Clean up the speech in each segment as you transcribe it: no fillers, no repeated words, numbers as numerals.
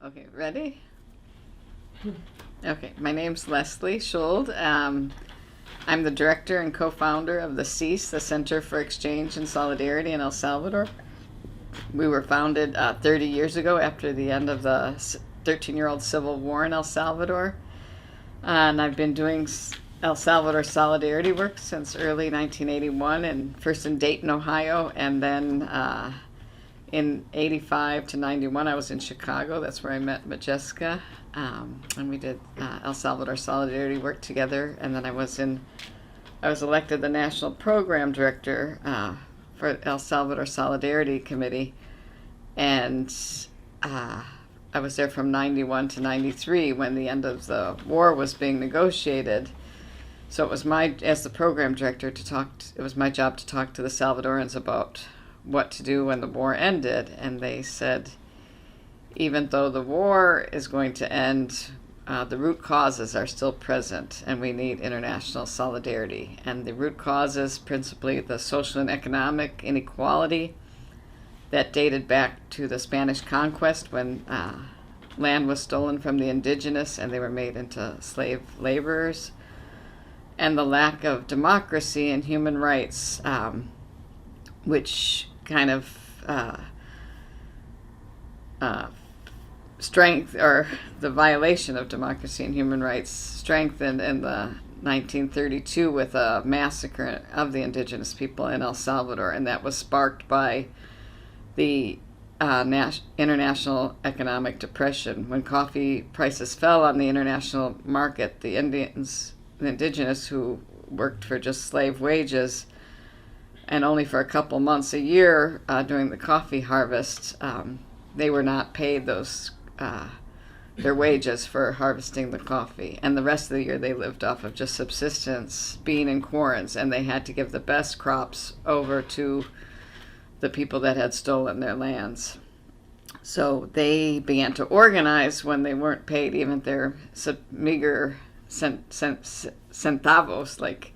Okay, ready? Okay, my name's Leslie Schuld. I'm the director and co-founder of the CEASE, the Center for Exchange and Solidarity in El Salvador. We were founded 30 years ago after the end of the 13-year-old civil war in El Salvador. And I've been doing El Salvador solidarity work since early 1981, and first in Dayton, Ohio, and then in 85 to 91 I was in Chicago. That's where I met Majesca, and we did El Salvador solidarity work together. And then I was elected the national program director for El Salvador Solidarity Committee, and I was there from 91 to 93 when the end of the war was being negotiated. So it was as the program director, it was my job to talk to the Salvadorans about what to do when the war ended. And they said, even though the war is going to end, the root causes are still present, and we need international solidarity. And the root causes, principally the social and economic inequality that dated back to the Spanish conquest, when land was stolen from the indigenous and they were made into slave laborers, and the lack of democracy and human rights, which kind of the violation of democracy and human rights strengthened in the 1932 with a massacre of the indigenous people in El Salvador. And that was sparked by the international economic depression. When coffee prices fell on the international market, the indigenous who worked for just slave wages, and only for a couple months a year during the coffee harvest, they were not paid their wages for harvesting the coffee. And the rest of the year they lived off of just subsistence, bean and corns, and they had to give the best crops over to the people that had stolen their lands. So they began to organize when they weren't paid even their meager centavos, like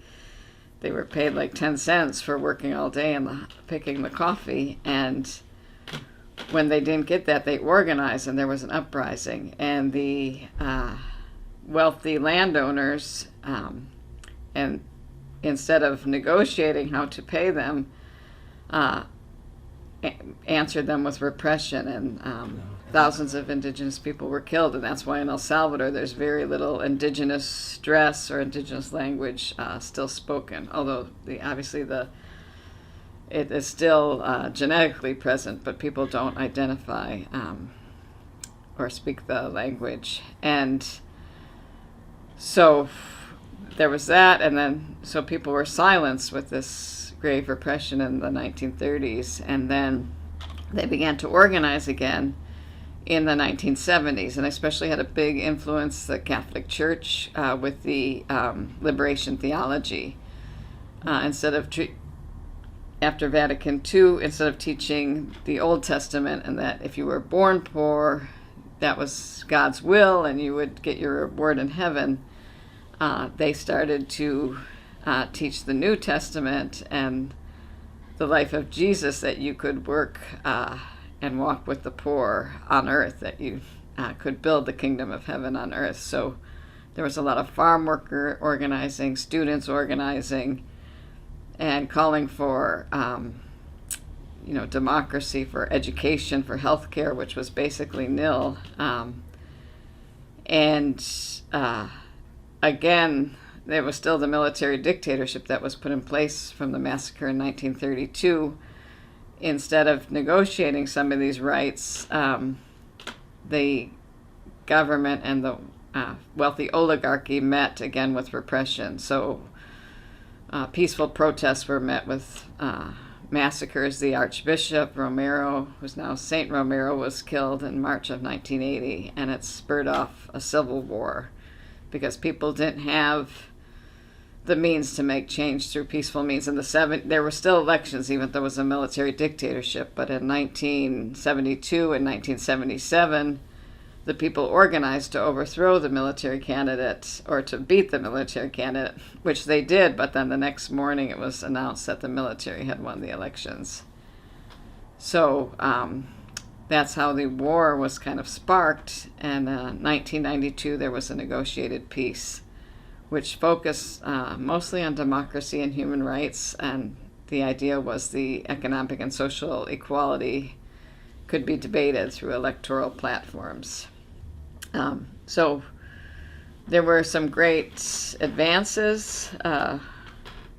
they were paid like 10 cents for working all day and picking the coffee. And when they didn't get that, they organized, and there was an uprising. And the wealthy landowners, and instead of negotiating how to pay them, answered them with repression, and thousands of indigenous people were killed. And that's why in El Salvador there's very little indigenous dress or indigenous language still spoken, although it is still genetically present, but people don't identify or speak the language. And so there was that, and then so people were silenced with this grave repression in the 1930s, and then they began to organize again in the 1970s, and especially had a big influence the Catholic Church with the liberation theology. After Vatican II, instead of teaching the Old Testament and that if you were born poor, that was God's will and you would get your reward in heaven, they started to teach the New Testament and the life of Jesus, that you could work and walk with the poor on earth, that you could build the kingdom of heaven on earth. So there was a lot of farm worker organizing, students organizing, and calling for democracy, for education, for healthcare, which was basically nil. Again, there was still the military dictatorship that was put in place from the massacre in 1932. Instead of negotiating some of these rights, the government and the wealthy oligarchy met again with repression. So peaceful protests were met with massacres. The Archbishop Romero, who's now Saint Romero, was killed in March of 1980, and it spurred off a civil war because people didn't have the means to make change through peaceful means. In there were still elections, even though there was a military dictatorship. But in 1972 and 1977, the people organized to overthrow the military candidate, or to beat the military candidate, which they did. But then the next morning it was announced that the military had won the elections. So that's how the war was kind of sparked. And 1992, there was a negotiated peace, which focused mostly on democracy and human rights. And the idea was the economic and social equality could be debated through electoral platforms. So there were some great advances,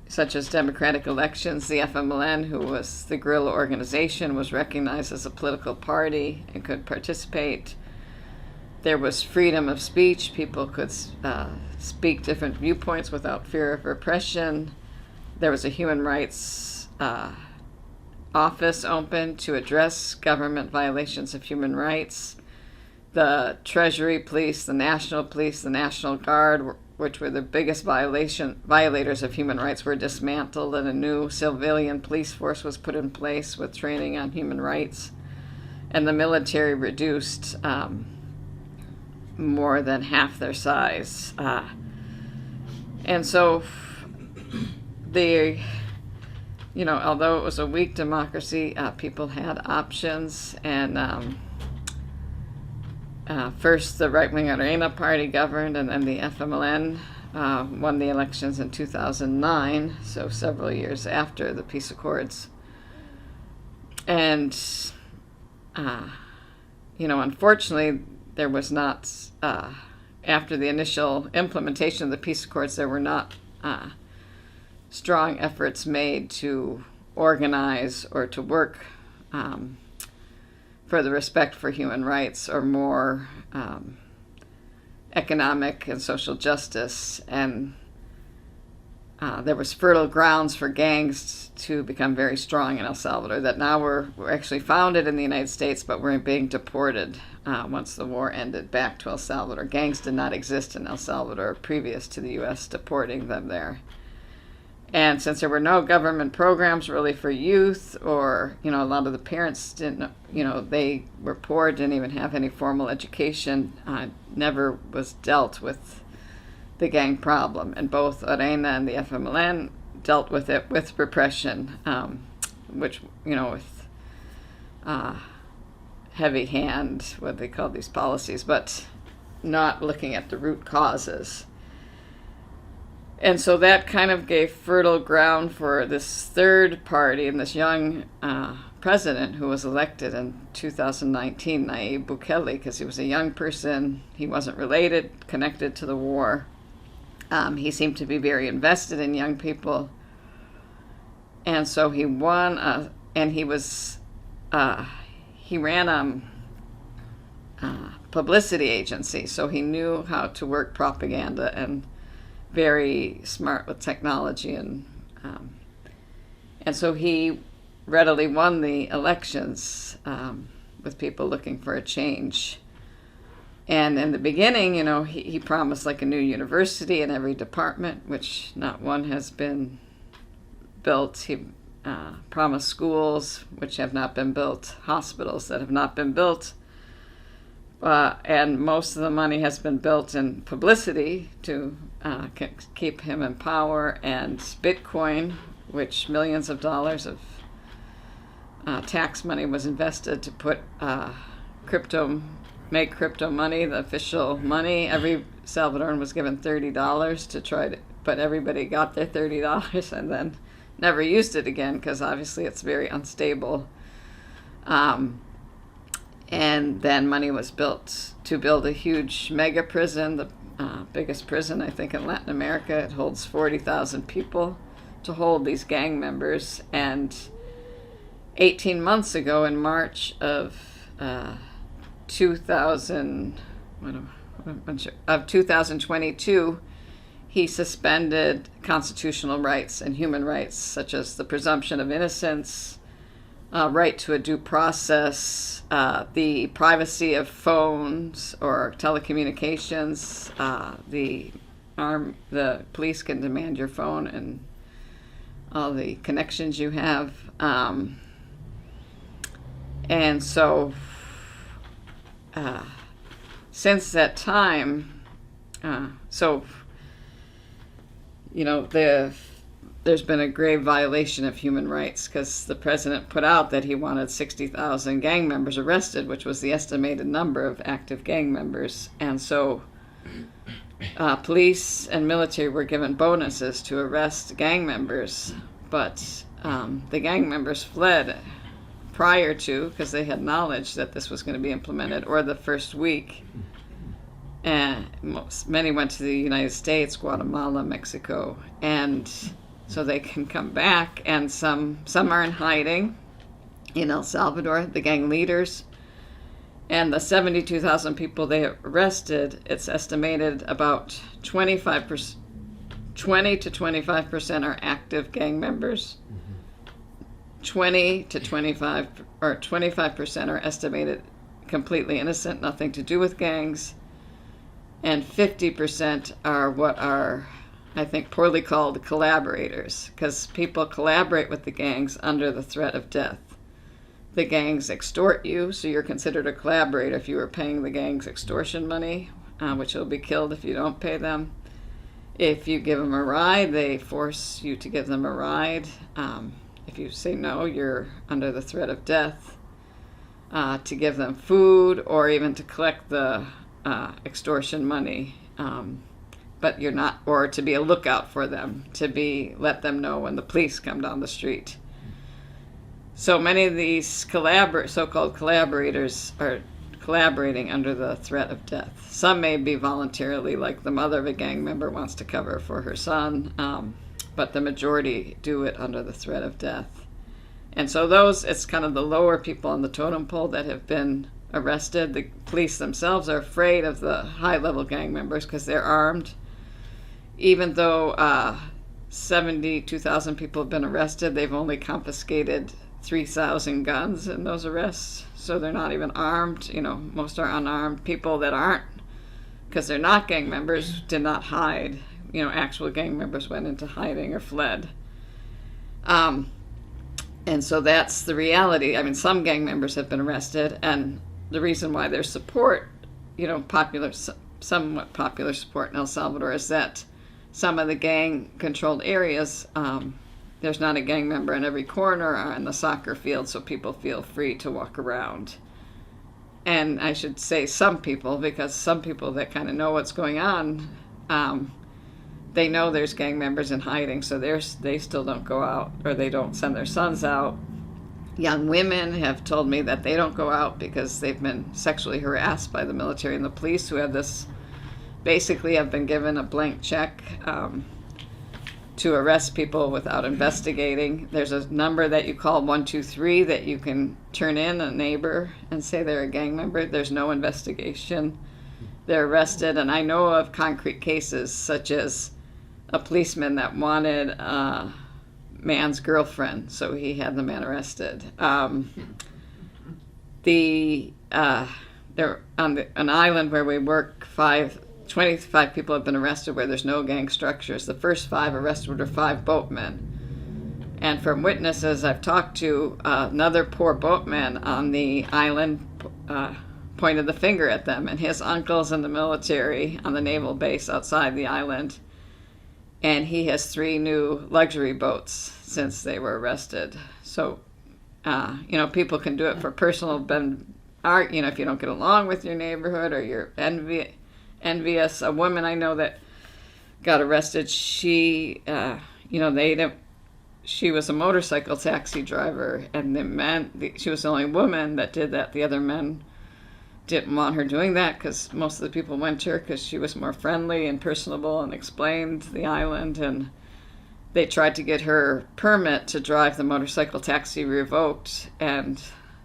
such as democratic elections. The FMLN, who was the guerrilla organization, was recognized as a political party and could participate. There was freedom of speech. People could speak different viewpoints without fear of repression. There was a human rights office open to address government violations of human rights. The Treasury Police, the National Police, the National Guard, which were the biggest violators of human rights, were dismantled, and a new civilian police force was put in place with training on human rights. And the military reduced more than half their size. And so although it was a weak democracy, people had options. And first, the right-wing Arena Party governed, and then the FMLN won the elections in 2009, so several years after the peace accords. And, unfortunately, there was not, after the initial implementation of the peace accords, there were not strong efforts made to organize or to work for the respect for human rights or more economic and social justice. And there was fertile grounds for gangs to become very strong in El Salvador that now were actually founded in the United States, but were being deported once the war ended back to El Salvador. Gangs did not exist in El Salvador previous to the U.S. deporting them there. And since there were no government programs really for youth, or, a lot of the parents didn't, they were poor, didn't even have any formal education, never was dealt with the gang problem. And both Arena and the FMLN dealt with it with repression, which, with heavy hand, what they call these policies, but not looking at the root causes. And so that kind of gave fertile ground for this third party and this young president who was elected in 2019, Nayib Bukele, because he was a young person. He wasn't related, connected to the war. He seemed to be very invested in young people. And so he won, and he ran a publicity agency, so he knew how to work propaganda and very smart with technology, and so he readily won the elections with people looking for a change. And in the beginning, he promised like a new university in every department, which not one has been built. He promised schools, which have not been built, hospitals that have not been built. And most of the money has been built in publicity to keep him in power, and Bitcoin, which millions of dollars of tax money was invested to put make crypto money the official money. Every Salvadoran was given $30 to try to, but everybody got their $30 and then never used it again, because obviously it's very unstable. And then money was built to build a huge mega prison, the biggest prison, I think, in Latin America. It holds 40,000 people to hold these gang members. And 18 months ago, in March of 2022, he suspended constitutional rights and human rights, such as the presumption of innocence, right to a due process, the privacy of phones or telecommunications. The police can demand your phone and all the connections you have. And so since that time, the there's been a grave violation of human rights because the president put out that he wanted 60,000 gang members arrested, which was the estimated number of active gang members. And so police and military were given bonuses to arrest gang members, but the gang members fled prior to, because they had knowledge that this was going to be implemented, or the first week. And many went to the United States, Guatemala, Mexico, and so they can come back, and some are in hiding in El Salvador, the gang leaders. And the 72,000 people they arrested, it's estimated about 20 to 25% are active gang members. 20 to 25 or 25% are estimated completely innocent, nothing to do with gangs. And 50% are what are, I think, poorly called collaborators, because people collaborate with the gangs under the threat of death. The gangs extort you, so you're considered a collaborator if you are paying the gangs extortion money, which will be killed if you don't pay them. If you give them a ride, they force you to give them a ride. If you say no, you're under the threat of death. To give them food, or even to collect the extortion money, but you're not, or to be a lookout for them, let them know when the police come down the street. So many of these so-called collaborators are collaborating under the threat of death. Some may be voluntarily, like the mother of a gang member wants to cover for her son, but the majority do it under the threat of death. And so it's kind of the lower people on the totem pole that have been arrested. The police themselves are afraid of the high-level gang members because they're armed. Even though 72,000 people have been arrested, they've only confiscated 3,000 guns in those arrests. So they're not even armed. Most are unarmed. People that aren't, because they're not gang members, did not hide. Actual gang members went into hiding or fled. And so that's the reality. I mean, some gang members have been arrested, and the reason why there's support, somewhat popular support in El Salvador, is that some of the gang-controlled areas, there's not a gang member in every corner or in the soccer field, so people feel free to walk around. And I should say some people, because some people that kind of know what's going on, they know there's gang members in hiding, so they still don't go out, or they don't send their sons out. Young women have told me that they don't go out because they've been sexually harassed by the military and the police, who have been given a blank check to arrest people without investigating. There's a number that you call 123 that you can turn in, a neighbor, and say they're a gang member. There's no investigation. They're arrested, and I know of concrete cases such as a policeman that wanted a man's girlfriend, so he had the man arrested. They're on an island where we work, 25 people have been arrested where there's no gang structures. The first 5 arrested were 5 boatmen. And from witnesses I've talked to, another poor boatman on the island pointed the finger at them, and his uncle's in the military on the naval base outside the island. And he has 3 new luxury boats since they were arrested. So, people can do it for personal if you don't get along with your neighborhood or you're envious. A woman I know that got arrested, she was a motorcycle taxi driver, and she was the only woman that did that. The other men didn't want her doing that because most of the people went to her because she was more friendly and personable and explained the island, and they tried to get her permit to drive the motorcycle taxi revoked, and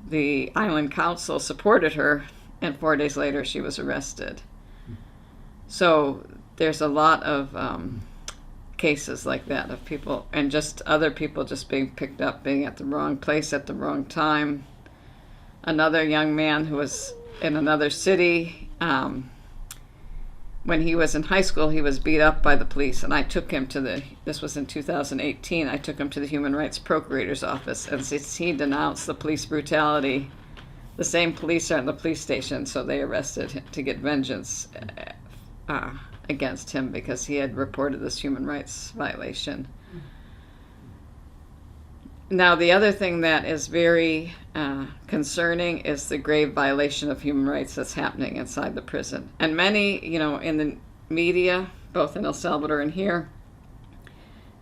the island council supported her, and 4 days later she was arrested. So there's a lot of cases like that of people, and just other people just being picked up, being at the wrong place at the wrong time. Another young man who was in another city, when he was in high school, he was beat up by the police, and I took him this was in 2018, I took him to the Human Rights Procurator's office, and since he denounced the police brutality, the same police are in the police station, so they arrested him to get vengeance against him because he had reported this human rights violation. Now, the other thing that is very concerning is the grave violation of human rights that's happening inside the prison. And many, in the media, both in El Salvador and here,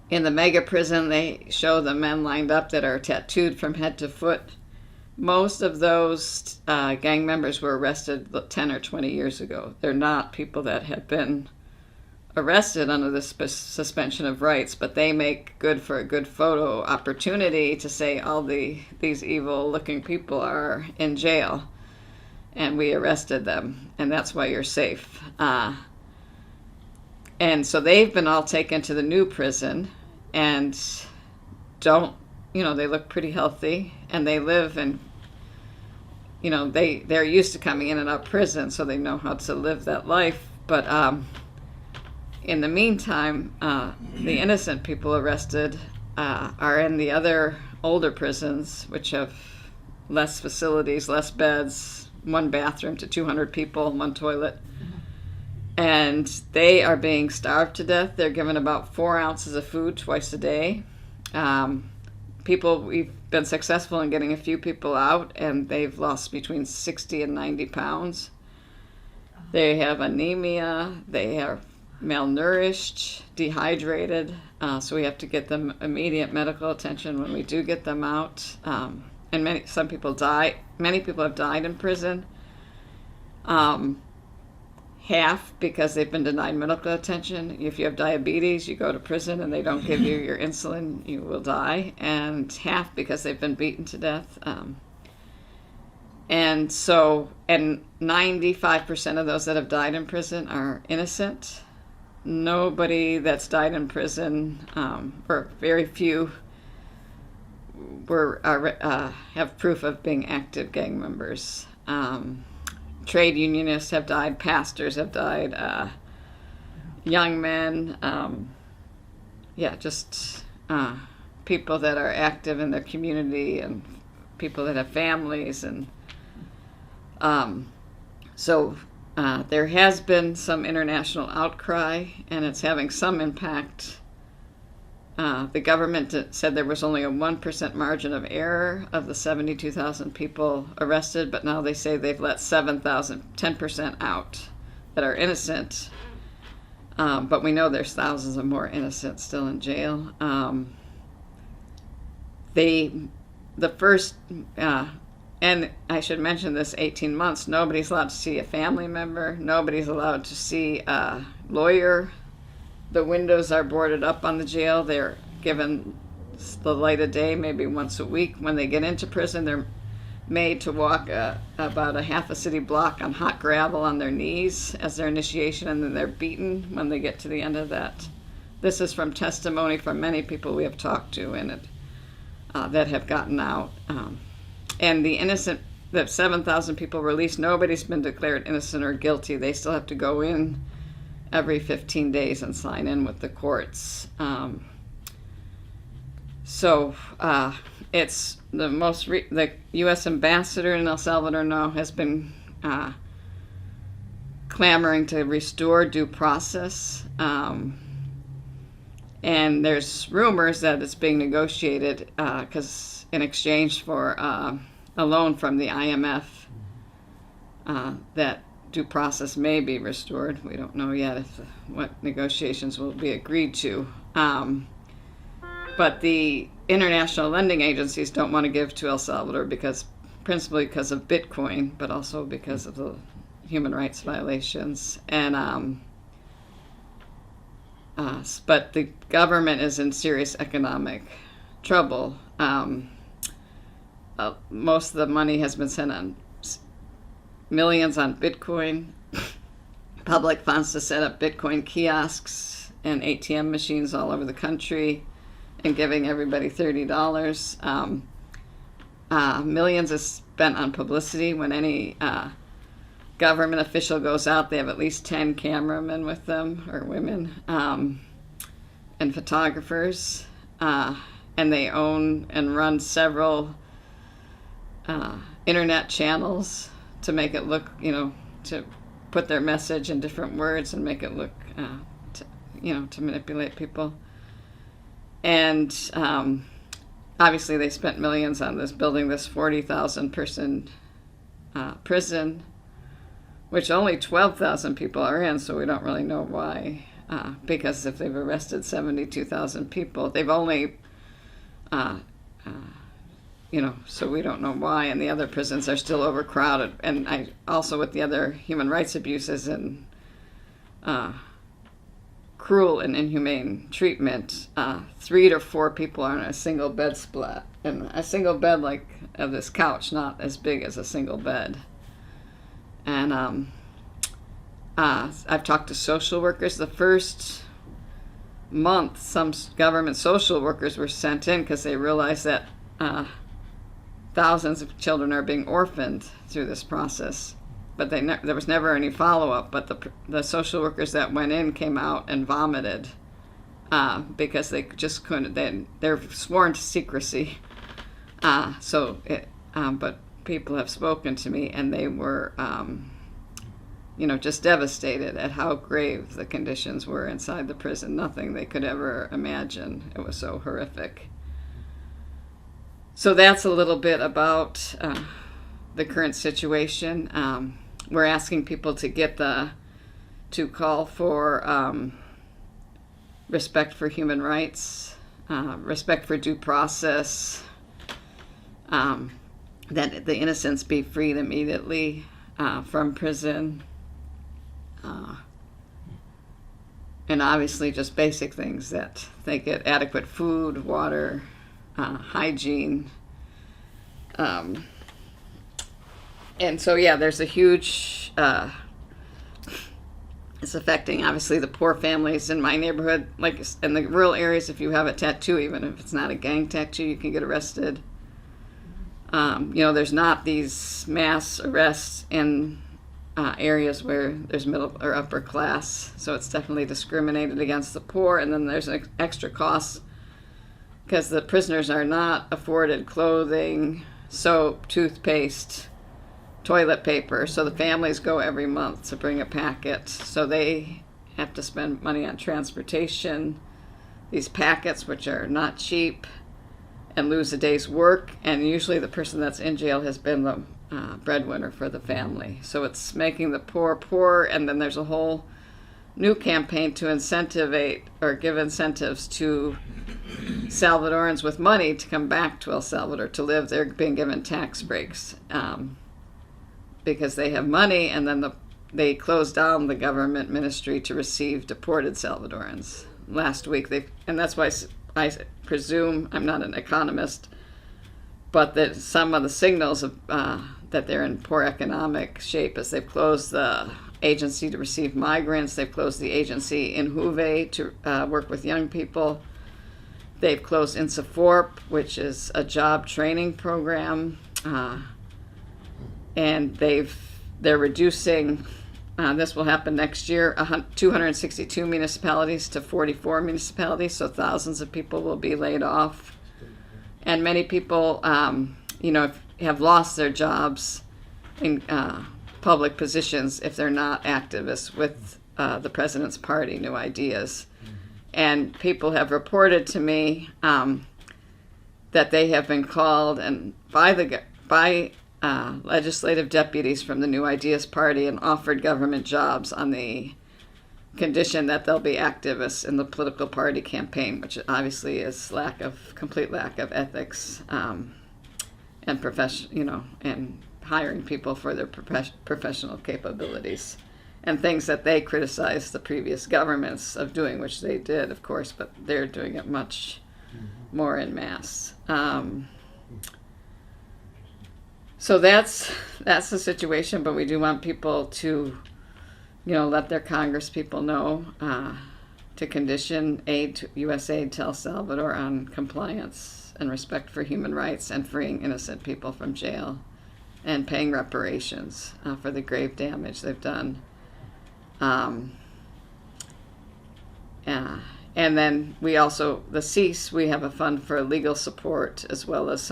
in the mega prison, they show the men lined up that are tattooed from head to foot. Most of those gang members were arrested 10 or 20 years ago. They're not people that have been arrested under the suspension of rights, but they make good for a good photo opportunity to say all these evil looking people are in jail and we arrested them and that's why you're safe. And so they've been all taken to the new prison and they look pretty healthy and they live in, they're used to coming in and out of prison, so they know how to live that life. But in the meantime, the innocent people arrested are in the other older prisons, which have less facilities, less beds, one bathroom to 200 people, one toilet. And they are being starved to death. They're given about 4 ounces of food twice a day. We've been successful in getting a few people out, and they've lost between 60 and 90 pounds. They have anemia. They are malnourished, dehydrated, so we have to get them immediate medical attention when we do get them out. And some people die. Many people have died in prison. Half because they've been denied medical attention. If you have diabetes, you go to prison and they don't give you your insulin, you will die. And half because they've been beaten to death. And 95% of those that have died in prison are innocent. Nobody that's died in prison, or very few, have proof of being active gang members. Trade unionists have died, pastors have died, young men, people that are active in their community and people that have families. And there has been some international outcry, and it's having some impact. The government said there was only a 1% margin of error of the 72,000 people arrested, but now they say they've let 7,000, 10% out that are innocent. But we know there's thousands of more innocent still in jail. The first, and I should mention this, 18 months, nobody's allowed to see a family member. Nobody's allowed to see a lawyer. The windows are boarded up on the jail. They're given the light of day maybe once a week. When they get into prison, they're made to walk about a half a city block on hot gravel on their knees as their initiation, and then they're beaten when they get to the end of that. This is from testimony from many people we have talked to in it that have gotten out. And the 7,000 people released, nobody's been declared innocent or guilty. They still have to go in every 15 days and sign in with the courts. It's the U.S. ambassador in El Salvador now has been clamoring to restore due process. And there's rumors that it's being negotiated because in exchange for a loan from the IMF that due process may be restored. We don't know yet what negotiations will be agreed to. But the international lending agencies don't want to give to El Salvador principally because of Bitcoin, but also because of the human rights violations. And but the government is in serious economic trouble. Most of the money has been sent on millions on Bitcoin, public funds to set up Bitcoin kiosks and ATM machines all over the country, and giving everybody $30. Millions is spent on publicity. When any government official goes out, they have at least 10 cameramen with them, or women, and photographers. And they own and run several internet channels to make it look, to put their message in different words and make it look, to manipulate people. And obviously they spent millions on this, building this 40,000 person prison, which only 12,000 people are in, so we don't really know why. Because if they've arrested 72,000 people, they've only, so we don't know why. And the other prisons are still overcrowded. And I also, with the other human rights abuses and cruel and inhumane treatment, 3 to 4 people are in a single bed split. And a single bed like of this couch, not as big as a single bed. And I've talked to social workers. The first month, some government social workers were sent in because they realized that thousands of children are being orphaned through this process. But there was never any follow-up. But the social workers that went in came out and vomited because they just couldn't. They're sworn to secrecy. But people have spoken to me, and they were just devastated at how grave the conditions were inside the prison. Nothing they could ever imagine. It was so horrific. So that's a little bit about the current situation. We're asking people to call for respect for human rights, respect for due process, that the innocents be freed immediately from prison. And obviously just basic things, that they get adequate food, water, hygiene. And so, there's a huge, it's affecting obviously the poor families in my neighborhood, like in the rural areas. If you have a tattoo, even if it's not a gang tattoo, you can get arrested. There's not these mass arrests in areas where there's middle or upper class, so it's definitely discriminated against the poor. And then there's an extra cost because the prisoners are not afforded clothing, soap, toothpaste, toilet paper, so the families go every month to bring a packet, so they have to spend money on transportation, these packets, which are not cheap, and lose a day's work. And usually the person that's in jail has been the breadwinner for the family. So it's making the poor poorer. And then there's a whole new campaign to incentivate or give incentives to Salvadorans with money to come back to El Salvador to live. They're being given tax breaks because they have money, and then they closed down the government ministry to receive deported Salvadorans last week. And that's why I presume, I'm not an economist, but that some of the signals of that they're in poor economic shape is they've closed the agency to receive migrants. They've closed the agency in Juve to work with young people. They've closed INSAFORP, which is a job training program, and they're reducing. This will happen next year. 262 municipalities to 44 municipalities, so thousands of people will be laid off, and many people, have lost their jobs in public positions if they're not activists with the president's party, New Ideas. And people have reported to me that they have been called and by legislative deputies from the New Ideas party and offered government jobs on the condition that they'll be activists in the political party campaign, which obviously is complete lack of ethics and and hiring people for their professional capabilities and things that they criticized the previous governments of doing, which they did, of course, but they're doing it much more en masse. So that's the situation, but we do want people to, let their Congress people know to condition U.S. aid to El Salvador on compliance and respect for human rights and freeing innocent people from jail and paying reparations for the grave damage they've done. And then we also, the CEAS, we have a fund for legal support, as well as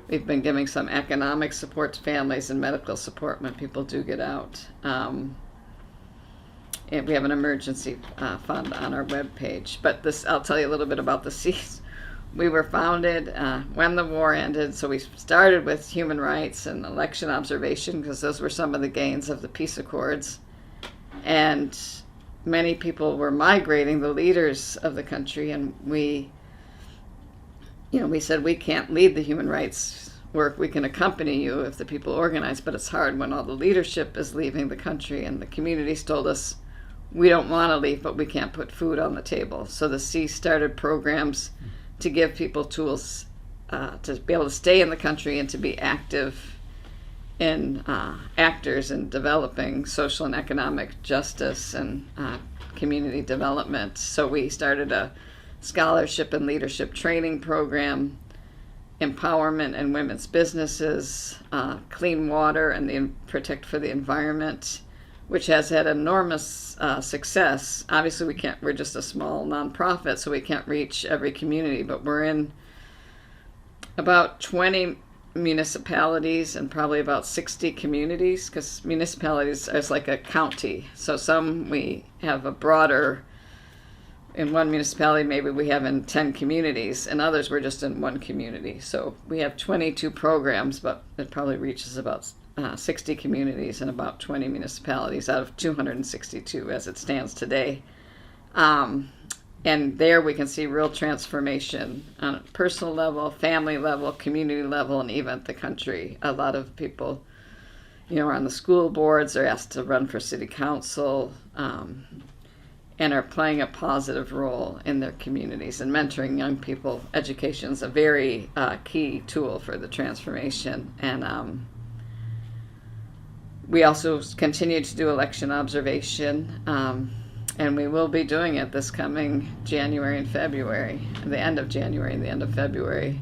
we've been giving some economic support to families and medical support when people do get out. And we have an emergency fund on our webpage. But I'll tell you a little bit about the CEAS. We were founded when the war ended, so we started with human rights and election observation because those were some of the gains of the peace accords. And many people were migrating, the leaders of the country, and we said we can't lead the human rights work. We can accompany you if the people organize, but it's hard when all the leadership is leaving the country. And the communities told us, we don't want to leave, but we can't put food on the table. So the C started programs to give people tools to be able to stay in the country and to be active in actors in developing social and economic justice and community development. So we started a scholarship and leadership training program, empowerment and women's businesses, clean water and the protect for the environment, which has had enormous success. Obviously, we're just a small nonprofit, so we can't reach every community, but we're in about 20 municipalities and probably about 60 communities, because municipalities is like a county. So some we have a broader, in one municipality maybe we have in 10 communities, and others we're just in one community. So we have 22 programs, but it probably reaches about 60 communities and about 20 municipalities out of 262 as it stands today. And there we can see real transformation on a personal level, family level, community level, and even the country. A lot of people, are on the school boards, are asked to run for city council, and are playing a positive role in their communities. And mentoring young people, education is a very key tool for the transformation. And we also continue to do election observation, and we will be doing it this coming January and February, the end of January and the end of February.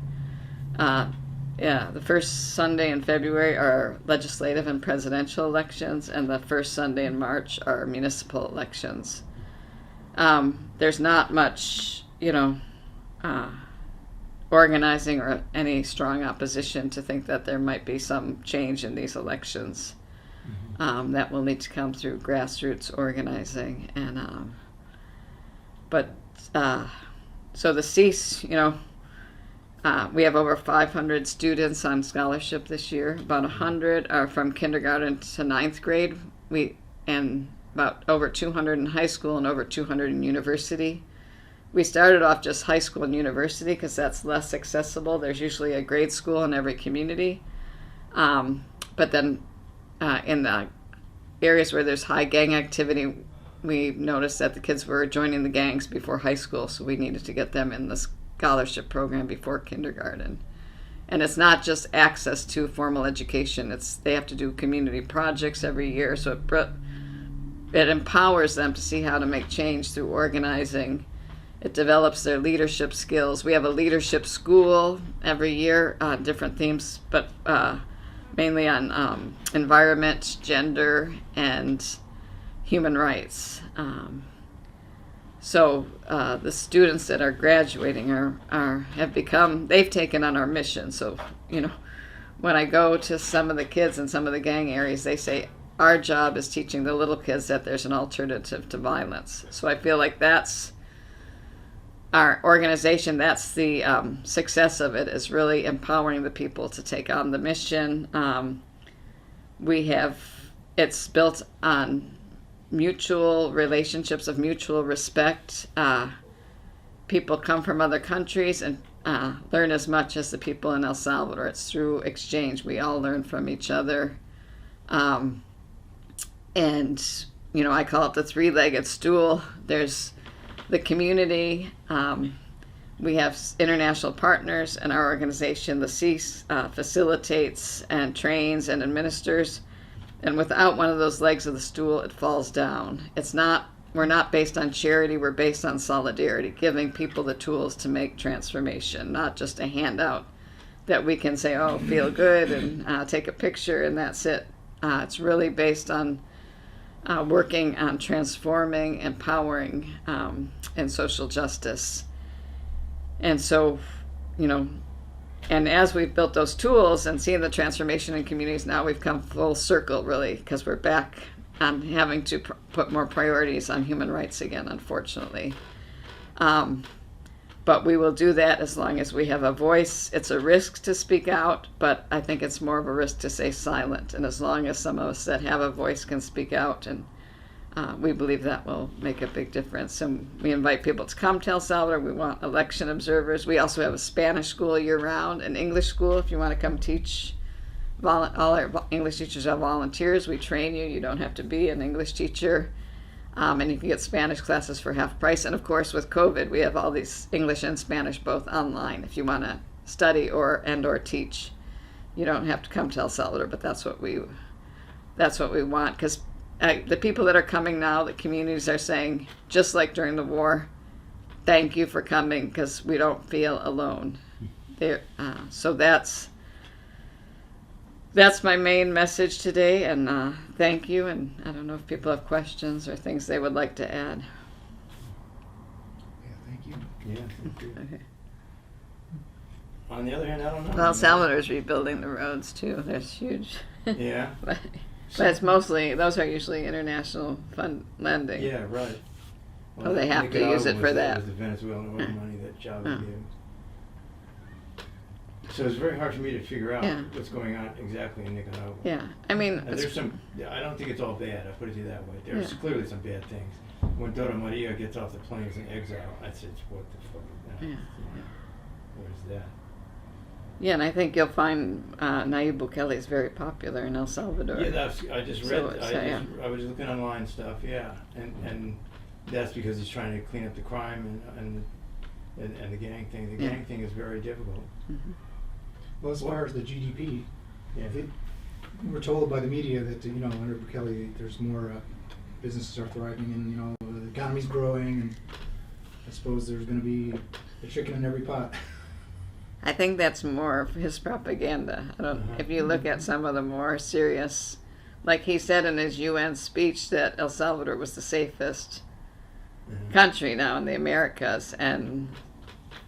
The first Sunday in February are legislative and presidential elections, and the first Sunday in March are municipal elections. There's not much, organizing or any strong opposition to think that there might be some change in these elections. That will need to come through grassroots organizing. And so the CEAS, we have over 500 students on scholarship this year. About 100 are from kindergarten to ninth grade. And about over 200 in high school and over 200 in university. We started off just high school and university because that's less accessible. There's usually a grade school in every community. But then in the areas where there's high gang activity, we noticed that the kids were joining the gangs before high school, so we needed to get them in the scholarship program before kindergarten. And it's not just access to formal education. They have to do community projects every year, so it empowers them to see how to make change through organizing. It develops their leadership skills. We have a leadership school every year, different themes, but mainly on environment, gender, and human rights. So the students that are graduating they've taken on our mission. So, when I go to some of the kids in some of the gang areas, they say, our job is teaching the little kids that there's an alternative to violence. So I feel like that's our organization, that's the success of it, is really empowering the people to take on the mission. It's built on mutual relationships of mutual respect. People come from other countries and learn as much as the people in El Salvador. It's through exchange. We all learn from each other. And, I call it the three-legged stool. There's the community. We have international partners, and our organization, the CEAS, facilitates and trains and administers. And without one of those legs of the stool, it falls down. We're not based on charity, we're based on solidarity, giving people the tools to make transformation, not just a handout that we can say, oh, feel good, and take a picture, and that's it. It's really based on working on transforming, empowering, and social justice. And so, and as we've built those tools and seen the transformation in communities, now we've come full circle, really, because we're back on having to put more priorities on human rights again, unfortunately. But we will do that as long as we have a voice. It's a risk to speak out, but I think it's more of a risk to stay silent. And as long as some of us that have a voice can speak out, and we believe that will make a big difference. And we invite people to come to El Salvador. We want election observers. We also have a Spanish school year-round, an English school if you want to come teach. All our English teachers are volunteers. We train you. You don't have to be an English teacher. And you can get Spanish classes for half price. And of course, with COVID, we have all these English and Spanish both online. If you want to study or teach, you don't have to come to El Salvador. But that's what we want, because the people that are coming now, the communities are saying, just like during the war, thank you for coming, because we don't feel alone. So that's my main message today, and thank you. And I don't know if people have questions or things they would like to add. Yeah, thank you. Yeah, thank you. Okay. On the other hand, I don't know. El Salvador is rebuilding the roads too. That's huge. Yeah. But it's mostly, those are usually international fund lending. Yeah, right. Well, they have to use it for that. It was the Venezuelan oil money that Chavez gave. So it's very hard for me to figure out what's going on exactly in Nicaragua. Yeah, I mean, There's some. I don't think it's all bad. I'll put it to you that way. There's clearly some bad things. When Dora Maria gets off the plane as an exile, I said, "What the fuck is that? Where's that?" Yeah, and I think you'll find Nayib Bukele is very popular in El Salvador. Yeah, I just read. So I was looking online stuff. Yeah, and that's because he's trying to clean up the crime and the gang thing. The gang thing is very difficult. Mm-hmm. Well, as far as the GDP, we're told by the media that under Bukele there's more businesses are thriving and the economy's growing, and I suppose there's going to be a chicken in every pot. I think that's more of his propaganda. If you look at some of the more serious, like he said in his UN speech that El Salvador was the safest country now in the Americas, and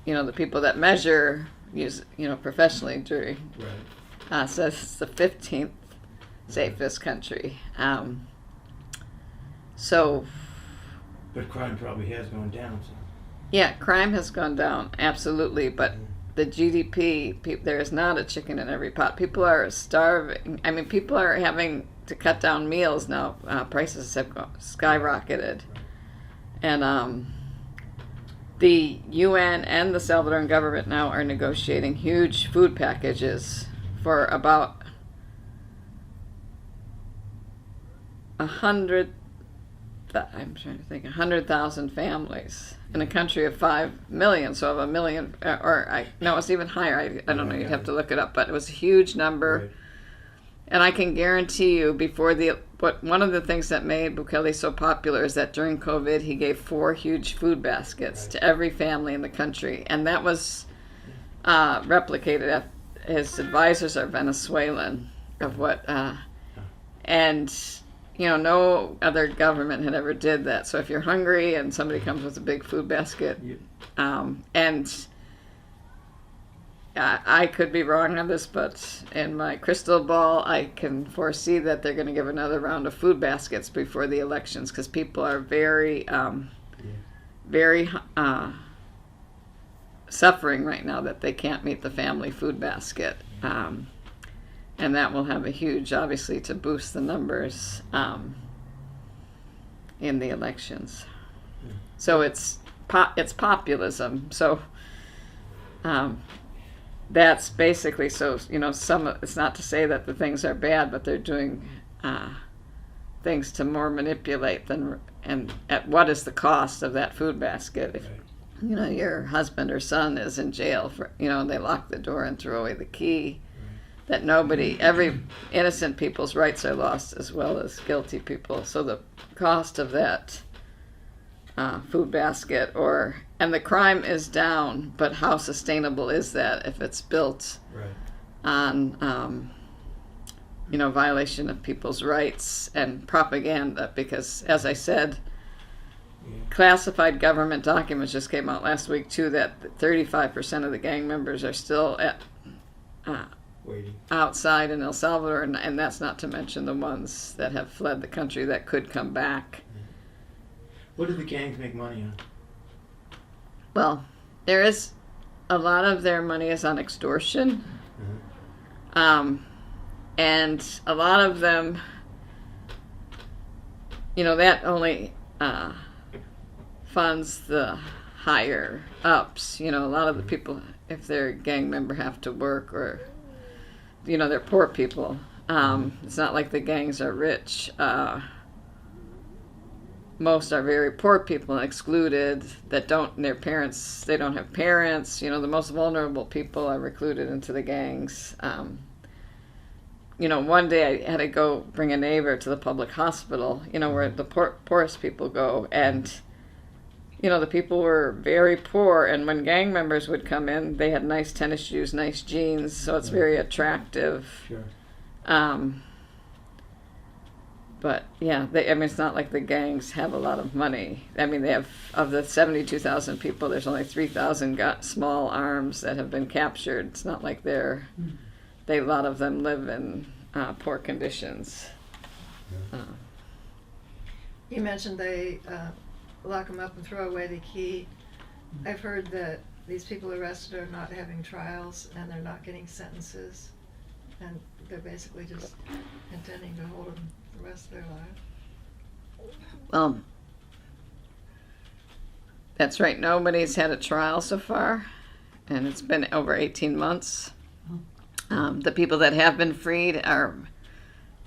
the people that measure professionally during says it's the 15th safest country. But crime probably has gone down. So. Yeah, crime has gone down, absolutely, but the GDP, there is not a chicken in every pot. People are starving. I mean, people are having to cut down meals now. Prices have skyrocketed. And the UN and the Salvadoran government now are negotiating huge food packages for about 100,000 families in a country of 5 million. So of a million, it's even higher. I don't know. You'd have to look it up, but it was a huge number. Right. And I can guarantee you, one of the things that made Bukele so popular is that during COVID he gave 4 huge food baskets to every family in the country, and that was replicated. His advisors are Venezuelan, and no other government had ever did that. So if you're hungry and somebody comes with a big food basket, and I could be wrong on this, but in my crystal ball, I can foresee that they're going to give another round of food baskets before the elections, because people are very suffering right now that they can't meet the family food basket. And that will have a huge, obviously, to boost the numbers in the elections. So it's populism. So that's basically, it's not to say that the things are bad, but they're doing things to more manipulate and at what is the cost of that food basket. If your husband or son is in jail for, they lock the door and throw away the key, that every innocent people's rights are lost as well as guilty people. So the cost of that food basket and the crime is down, but how sustainable is that if it's built on violation of people's rights and propaganda? Because, as I said, classified government documents just came out last week too, that 35% of the gang members are still outside in El Salvador, and that's not to mention the ones that have fled the country that could come back. What do the gangs make money on? Well, there is a lot of their money is on extortion. And a lot of them, that only funds the higher ups. A lot of the people, if they're a gang member, have to work, or, they're poor people. It's not like the gangs are rich. Most are very poor people and excluded they don't have parents. The most vulnerable people are recruited into the gangs. One day I had to go bring a neighbor to the public hospital, where the poorest people go. And, the people were very poor. And when gang members would come in, they had nice tennis shoes, nice jeans. So it's very attractive. Sure. But yeah, it's not like the gangs have a lot of money. They have, of the 72,000 people, there's only 3,000 got small arms that have been captured. It's not like a lot of them live in poor conditions. You mentioned they lock them up and throw away the key. I've heard that these people arrested are not having trials and they're not getting sentences, and they're basically just intending to hold them the rest of their life. That's right. Nobody's had a trial so far, and it's been over 18 months. The people that have been freed are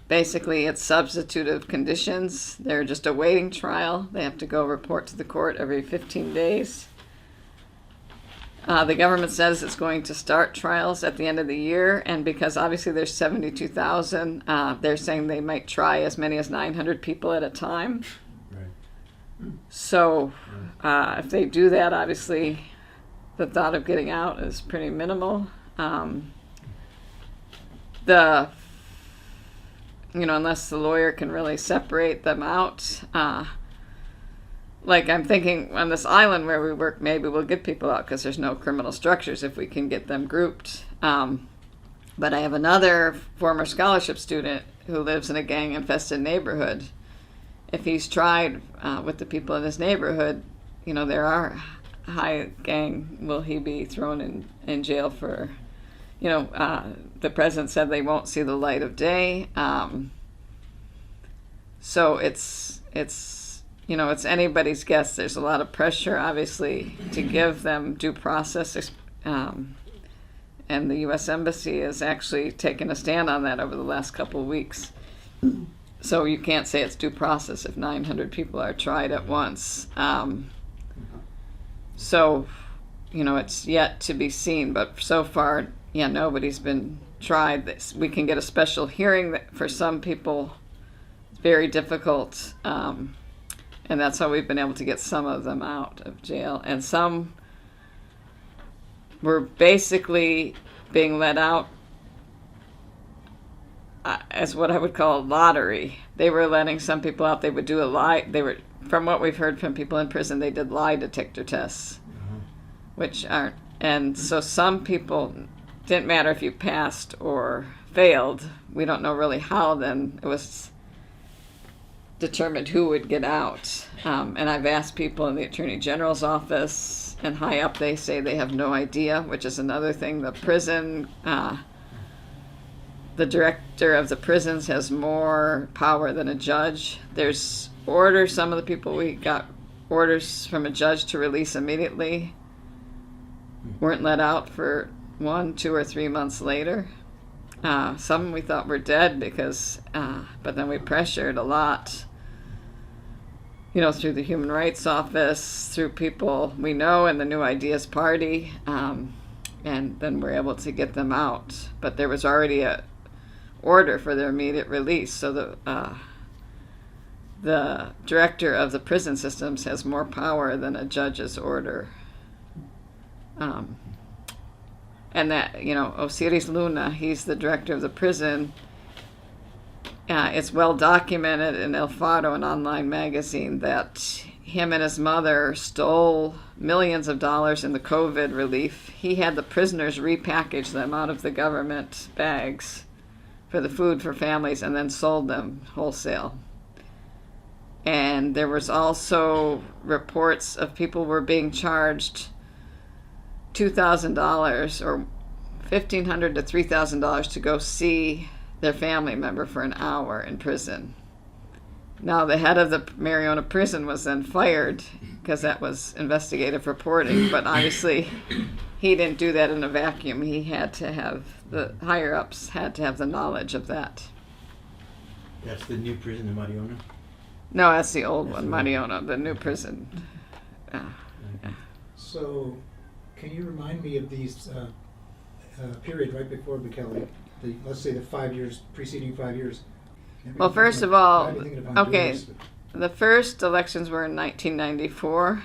basically it's substitutive conditions. They're just awaiting trial. They have to go report to the court every 15 days. The government says it's going to start trials at the end of the year, and because obviously there's 72,000, they're saying they might try as many as 900 people at a time. Right. So if they do that, obviously the thought of getting out is pretty minimal. Unless the lawyer can really separate them out. Like I'm thinking on this island where we work, maybe we'll get people out because there's no criminal structures if we can get them grouped. But I have another former scholarship student who lives in a gang-infested neighborhood. If he's tried with the people in his neighborhood, there are high gang, will he be thrown in jail for, the president said they won't see the light of day. So it's anybody's guess. There's a lot of pressure, obviously, to give them due process. And the U.S. Embassy has actually taken a stand on that over the last couple of weeks. So you can't say it's due process if 900 people are tried at once. So, it's yet to be seen. But so far, nobody's been tried. We can get a special hearing that for some people it's very difficult. And that's how we've been able to get some of them out of jail. And some were basically being let out as what I would call a lottery. They were letting some people out. They would do from what we've heard from people in prison, they did lie detector tests, which aren't. And so some people, didn't matter if you passed or failed. We don't know really how then it was determined who would get out. And I've asked people in the Attorney General's office and high up, they say they have no idea, which is another thing. The prison, the director of the prisons has more power than a judge. There's orders, some of the people we got orders from a judge to release immediately weren't let out for 1, 2, or 3 months later. Some we thought were dead because, but then we pressured a lot, through the Human Rights Office, through people we know in the New Ideas Party, and then we're able to get them out. But there was already a order for their immediate release, so the director of the prison systems has more power than a judge's order. And that, Osiris Luna, he's the director of the prison. It's well documented in El Faro, an online magazine, that him and his mother stole millions of dollars in the COVID relief. He had the prisoners repackage them out of the government bags for the food for families and then sold them wholesale. And there was also reports of people were being charged $2,000 or $1,500 to $3,000 to go see their family member for an hour in prison. Now, the head of the Mariona prison was then fired because that was investigative reporting, but obviously he didn't do that in a vacuum. He had to have, the higher-ups had to have the knowledge of that. That's the new prison in Mariona? No, that's the old That's one, the one. Mariona, the new prison. So, can you remind me of these period right before Bukele? Let's say the 5 years, preceding 5 years. Well, first of all, I'd be thinking about doing okay, this. the first elections were in 1994.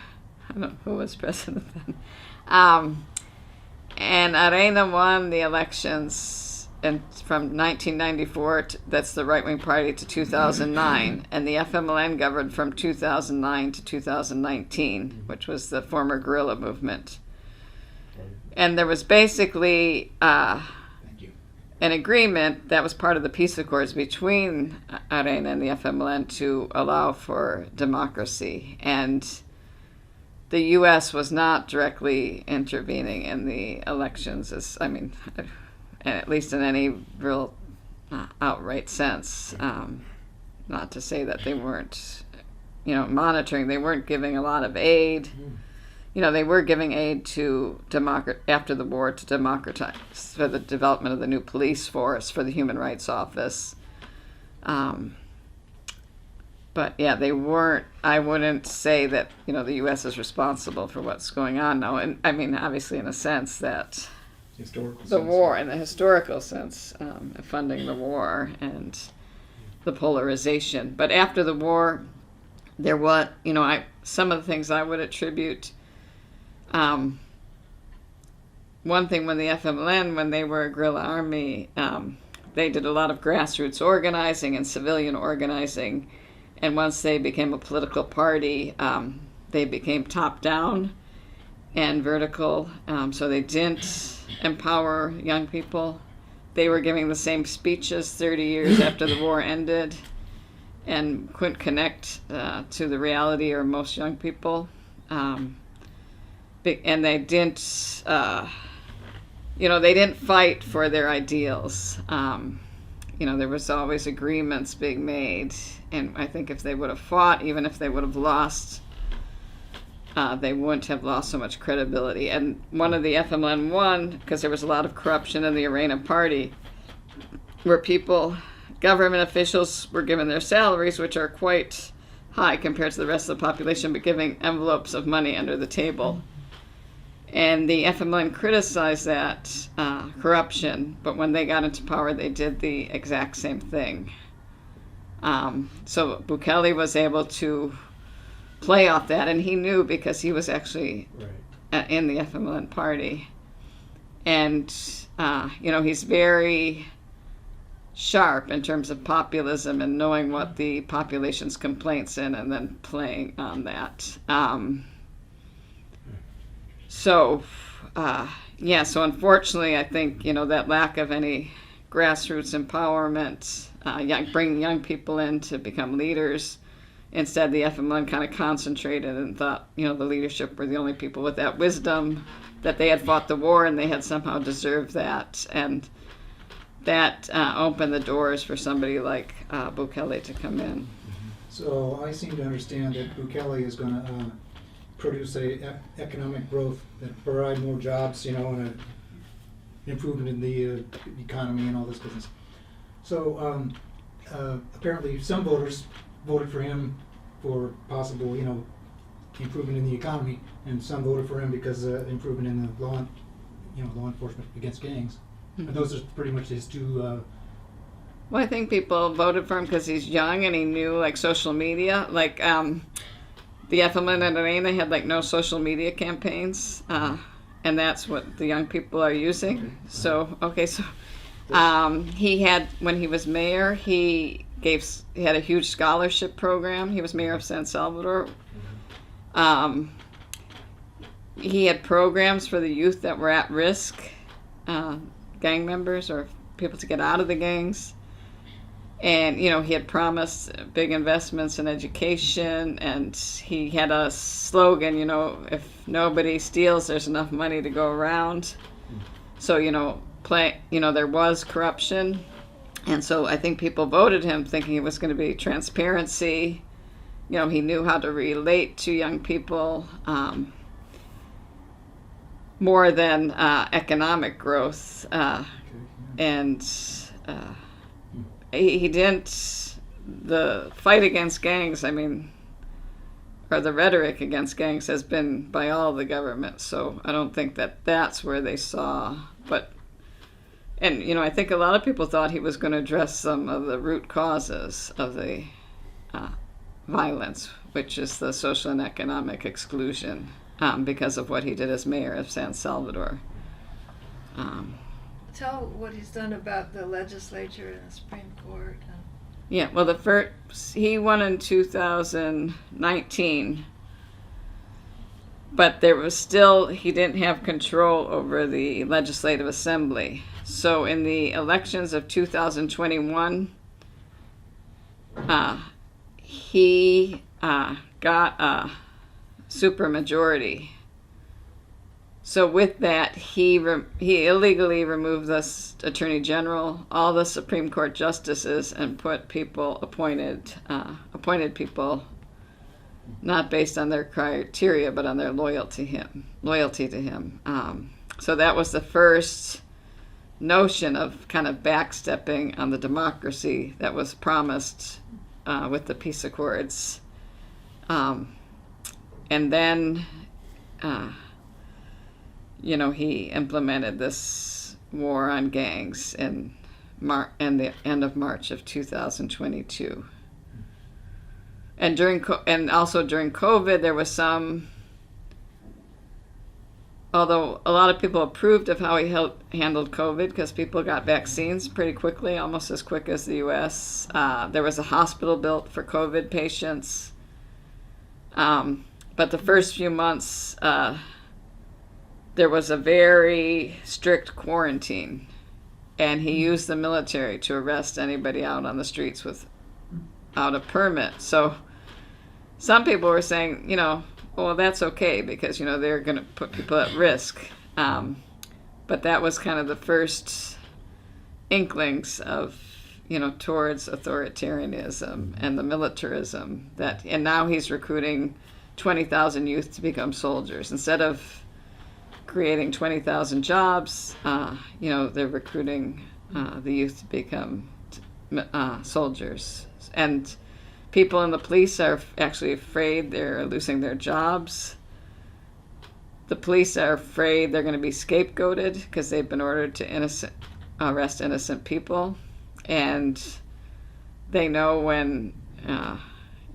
I don't know who was president then. And Arena won the elections from 1994, that's the right-wing party, to 2009. And the FMLN governed from 2009 to 2019, which was the former guerrilla movement. And there was basically Thank you. an agreement that was part of the peace accords between Arena and the FMLN to allow for democracy. And the U.S. was not directly intervening in the elections, at least in any real outright sense. Not to say that they weren't, monitoring. They weren't giving a lot of aid. They were giving aid to after the war to democratize for the development of the new police force, for the Human Rights Office. But yeah, they weren't. I wouldn't say that the U.S. is responsible for what's going on now. And I mean, obviously, in a sense that Historical the sense. war, in the historical sense, funding the war and the polarization. But after the war, there was, some of the things I would attribute. One thing, when the FMLN, when they were a guerrilla army, they did a lot of grassroots organizing and civilian organizing. And once they became a political party, they became top-down and vertical. So they didn't empower young people. They were giving the same speeches 30 years after the war ended and couldn't connect to the reality of most young people. And they didn't, they didn't fight for their ideals. There was always agreements being made. And I think if they would have fought, even if they would have lost, they wouldn't have lost so much credibility. And one of the FMLN won because there was a lot of corruption in the Arena party, where government officials were given their salaries, which are quite high compared to the rest of the population, but giving envelopes of money under the table. And the FMLN criticized that corruption, but when they got into power, they did the exact same thing. So Bukele was able to play off that, and he knew because he was actually in the FMLN party. And, he's very sharp in terms of populism and knowing what the population's complaints in and then playing on that. So unfortunately, I think, that lack of any grassroots empowerment, bringing young people in to become leaders. Instead, the FMLN kind of concentrated and thought, the leadership were the only people with that wisdom, that they had fought the war and they had somehow deserved that. And that opened the doors for somebody like Bukele to come in. So I seem to understand that Bukele is going to produce economic growth that provide more jobs, and an improvement in the economy and all this business. So apparently some voters voted for him for possible, improvement in the economy, and some voted for him because improvement in the law enforcement against gangs. And those are pretty much his two. Well, I think people voted for him because he's young and he knew social media. The FMLN and Arena had no social media campaigns, and that's what the young people are using. He had, when he was mayor, he had a huge scholarship program. He was mayor of San Salvador. He had programs for the youth that were at risk, gang members or people to get out of the gangs. And, you know, he had promised big investments in education, and he had a slogan, you know, if nobody steals, there's enough money to go around. So, you know, there was corruption. And so I think people voted him thinking it was going to be transparency. You know, he knew how to relate to young people more than economic growth. And he didn't, the fight against gangs, I mean, or the rhetoric against gangs has been by all the governments. So I don't think that that's where they saw, but, and, you know, I think a lot of people thought he was going to address some of the root causes of the violence, which is the social and economic exclusion because of what he did as mayor of San Salvador. Tell what he's done about the legislature and the Supreme Court. Yeah, well, he won in 2019, but there was still, he didn't have control over the legislative assembly. So in the elections of 2021, he got a supermajority. So with that, he illegally removed the Attorney General, all the Supreme Court justices, and appointed people not based on their criteria, but on their loyalty to him. So that was the first notion of kind of backstepping on the democracy that was promised with the peace accords. And then you know, he implemented this war on gangs in the end of March of 2022. And also during COVID, there was some, although a lot of people approved of how he handled COVID because people got vaccines pretty quickly, almost as quick as the U.S. There was a hospital built for COVID patients. But the first few months, there was a very strict quarantine, and he used the military to arrest anybody out on the streets without a permit. So some people were saying, you know, well, that's okay because, you know, they're going to put people at risk. But that was kind of the first inklings of, you know, towards authoritarianism and the militarism. And now he's recruiting 20,000 youth to become soldiers. Instead of creating 20,000 jobs, you know, they're recruiting the youth to become soldiers. And people in the police are actually afraid they're losing their jobs. The police are afraid they're going to be scapegoated because they've been ordered to arrest innocent people. And they know when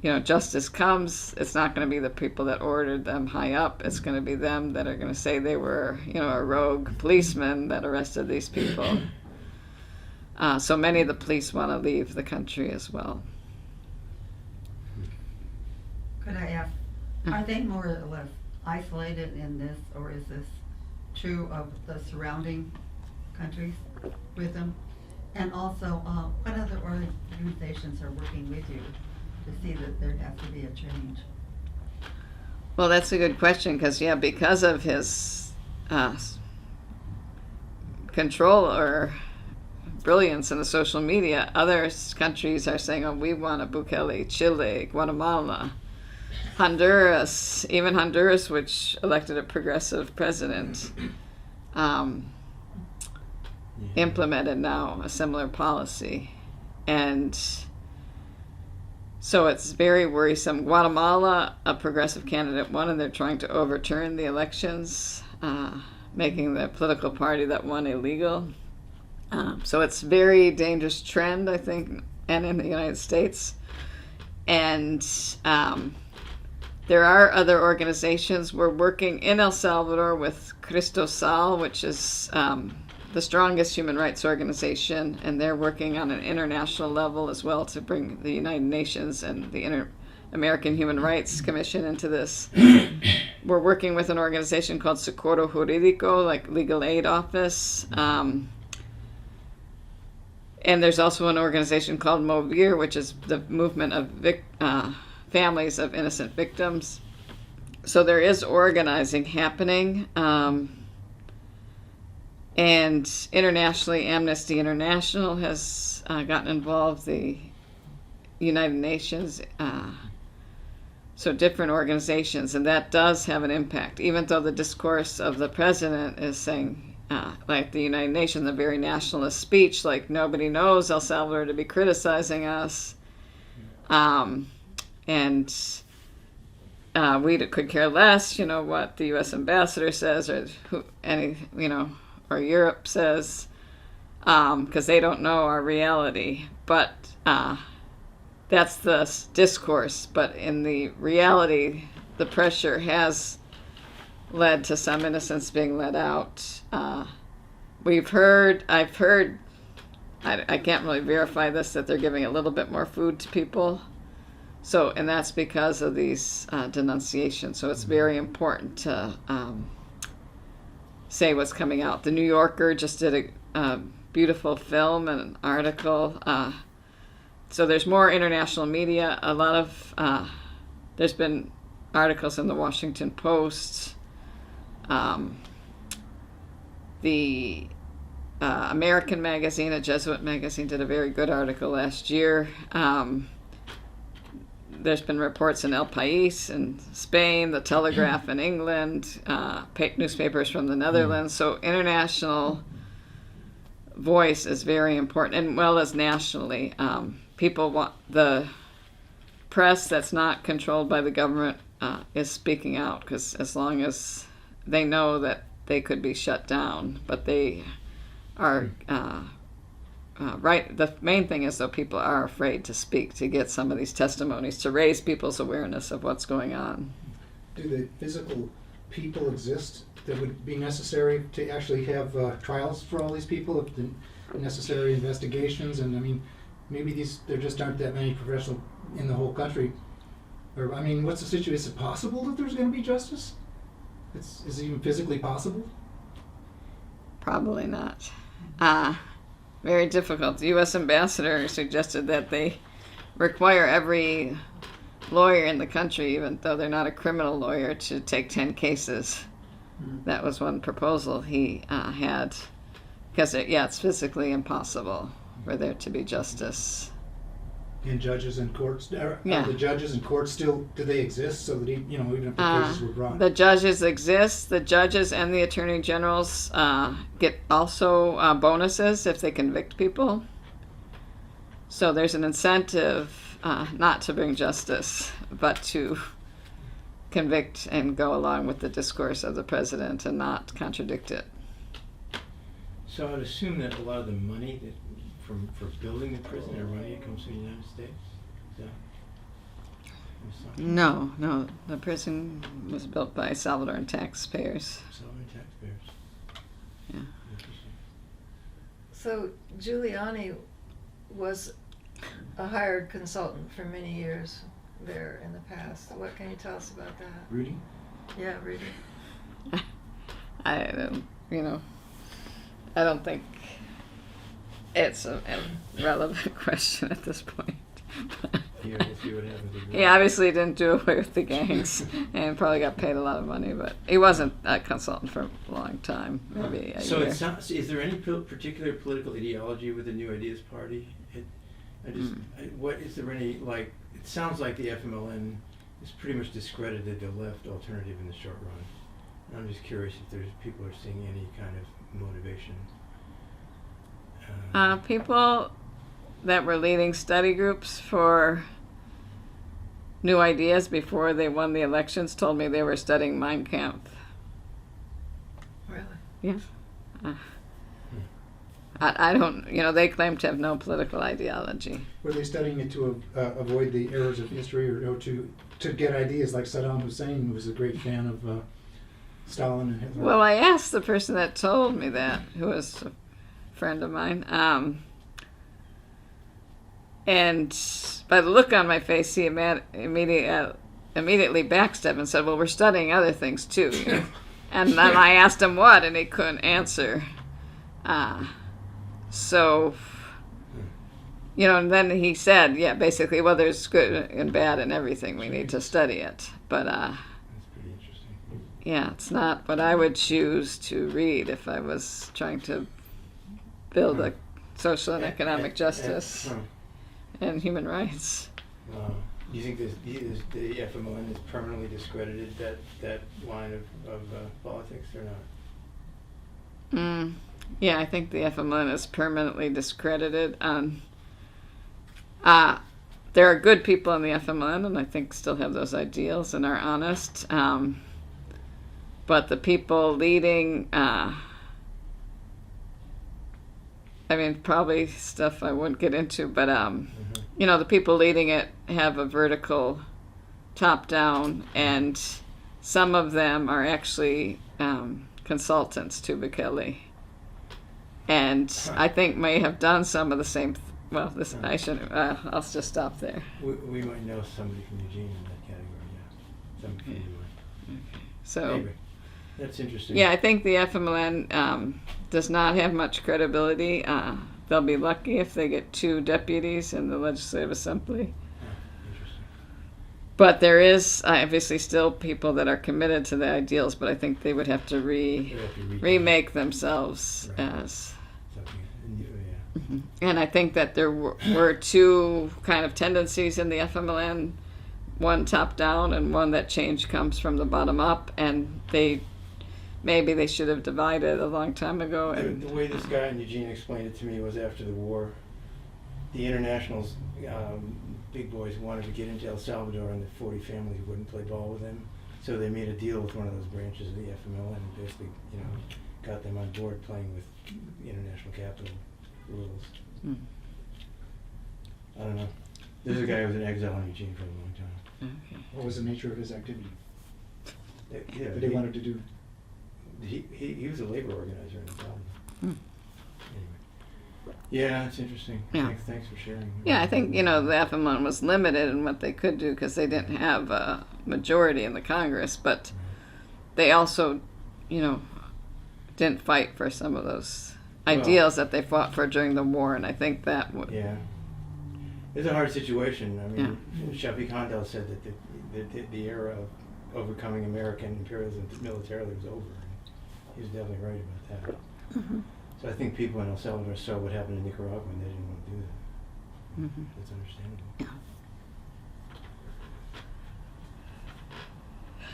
you know, justice comes, it's not going to be the people that ordered them high up. It's going to be them that are going to say they were, you know, a rogue policeman that arrested these people. So many of the police want to leave the country as well. Could I ask, are they more or less isolated in this, or is this true of the surrounding countries with them? And also, what other organizations are working with you to see that there has to be a change? Well, that's a good question because of his control or brilliance in the social media, other countries are saying, oh, we want a Bukele, Chile, Guatemala, Honduras, even Honduras, which elected a progressive president, implemented now a similar policy. And so it's very worrisome. Guatemala, a progressive candidate won, and they're trying to overturn the elections, making the political party that won illegal. So it's a very dangerous trend, I think, and in the United States. And there are other organizations. We're working in El Salvador with Cristo Sal, which is the strongest human rights organization, and they're working on an international level as well to bring the United Nations and the American Human Rights Commission into this. We're working with an organization called Socorro Jurídico, like legal aid office. And there's also an organization called MOVIR, which is the movement of families of innocent victims. So there is organizing happening. And internationally, Amnesty International has gotten involved, the United Nations, so different organizations, and that does have an impact, even though the discourse of the president is saying, like the United Nations, a very nationalist speech, like nobody knows El Salvador to be criticizing us, and we could care less, what the U.S. ambassador says or or Europe says, because they don't know our reality. But that's the discourse. But in the reality, the pressure has led to some innocents being let out. I've heard, I can't really verify this, that they're giving a little bit more food to people. So, and that's because of these denunciations. So it's very important to say what's coming out. The New Yorker just did a beautiful film and an article. So there's more international media. A lot of, there's been articles in the Washington Post. The American magazine, a Jesuit magazine, did a very good article last year. There's been reports in El País in Spain, the Telegraph in England, newspapers from the Netherlands. So international voice is very important, and well as nationally. People want the press that's not controlled by the government is speaking out, because as long as they know that they could be shut down, but they are right. The main thing is, though, people are afraid to speak, to get some of these testimonies, to raise people's awareness of what's going on. Do the physical people exist that would be necessary to actually have trials for all these people, if the necessary investigations? And I mean, maybe there just aren't that many professionals in the whole country. Or, I mean, what's the situation? Is it possible that there's going to be justice? Is it even physically possible? Probably not. Very difficult. The U.S. ambassador suggested that they require every lawyer in the country, even though they're not a criminal lawyer, to take 10 cases. That was one proposal he had, because it's physically impossible for there to be justice. And judges and courts, are Yeah. the judges and courts still, do they exist, so that even if the cases were brought? The judges exist. The judges and the attorney generals get also bonuses if they convict people. So there's an incentive not to bring justice, but to convict and go along with the discourse of the president and not contradict it. So I'd assume that a lot of the money that for building the prison or running it comes from the United States? Is that? No. The prison was built by Salvadoran taxpayers. Salvadoran taxpayers. Yeah. Interesting. So Giuliani was a hired consultant for many years there in the past. What can you tell us about that? Rudy? Yeah, Rudy. I don't think it's a relevant question at this point. Yeah, we'll see what happens. He obviously didn't do away with the gangs and probably got paid a lot of money, but he wasn't a consultant for a long time, maybe a So year. it sounds, is there any particular political ideology with the New Ideas Party? Is there any, like, it sounds like the FMLN is pretty much discredited the left alternative in the short run. And I'm just curious if people are seeing any kind of motivation. People that were leading study groups for New Ideas before they won the elections told me they were studying Mein Kampf. Really? Yeah. I don't, they claim to have no political ideology. Were they studying it to avoid the errors of history, or to get ideas like Saddam Hussein, who was a great fan of Stalin and Hitler? Well, I asked the person that told me that, who was a friend of mine, and by the look on my face, he immediately backstepped and said, well, we're studying other things too. And then I asked him what, and he couldn't answer. So and then he said, yeah, basically, well, there's good and bad in everything. We need to study it. But, That's pretty interesting. yeah, it's not what I would choose to read if I was trying to build a social and economic justice and human rights. Do you think the FMLN has permanently discredited that line of politics or not? Yeah, I think the FMLN is permanently discredited. There are good people in the FMLN, and I think still have those ideals and are honest. But the people leading, probably stuff I wouldn't get into, but the people leading it have a vertical top-down, and some of them are actually consultants to Bukele, and I think may have done some of the same. I shouldn't. I'll just stop there. We might know somebody from Eugene in that category. Yeah, somebody from Eugene. So. Anyway, that's interesting. Yeah, I think the FMLN does not have much credibility. They'll be lucky if they get 2 deputies in the Legislative Assembly. Interesting. But there is obviously still people that are committed to the ideals, but I think they would have to remake themselves as. And I think that there were 2 kind of tendencies in the FMLN, one top down and one that change comes from the bottom up, and maybe they should have divided a long time ago. And the way this guy in Eugene explained it to me was after the war, the internationals, big boys, wanted to get into El Salvador, and the 40 families wouldn't play ball with them, so they made a deal with one of those branches of the FMLN and basically, got them on board playing with international capital rules. I don't know. This is a guy who was in exile in Eugene for a long time. okay. What was the nature of his activity Yeah, that he wanted to do? He was a labor organizer in El Salvador. Hmm. Anyway. Yeah, it's interesting. Yeah. Thanks for sharing. Yeah, I think the FMLN was limited in what they could do because they didn't have a majority in the Congress, but they also, didn't fight for some of those ideals that they fought for during the war, and I think that would. Yeah. It's a hard situation. Shafiq Handel said that the era of overcoming American imperialism militarily was over. He was definitely right about that. Mm-hmm. So I think people in El Salvador saw what happened in Nicaragua and they didn't want to do that. Mm-hmm. That's understandable.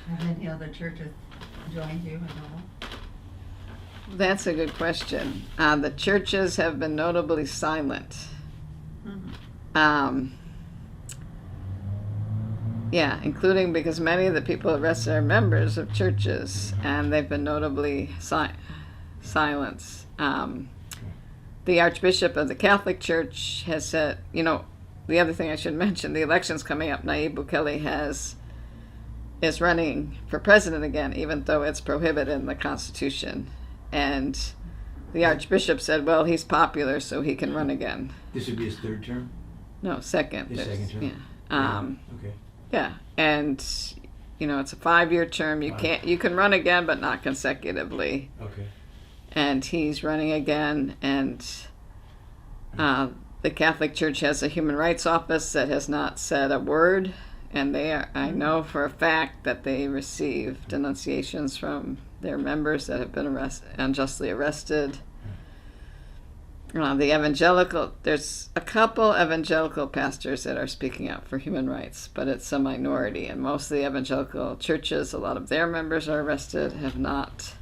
Have any other churches joined you at all? That's a good question. The churches have been notably silent. Yeah, including because many of the people arrested are members of churches, and they've been notably silenced. The Archbishop of the Catholic Church has said, the other thing I should mention, the election's coming up. Nayib Bukele is running for president again, even though it's prohibited in the Constitution. And the Archbishop said, well, he's popular, so he can run again. This would be his 3rd term? No, second. His 2nd term? Yeah. Okay. Yeah, and it's a 5-year term. You can run again, but not consecutively. Okay. And he's running again, and the Catholic Church has a human rights office that has not said a word, and I know for a fact that they receive denunciations from their members that have been unjustly arrested. There's a couple evangelical pastors that are speaking out for human rights, but it's a minority. And most of the evangelical churches, a lot of their members are arrested, have not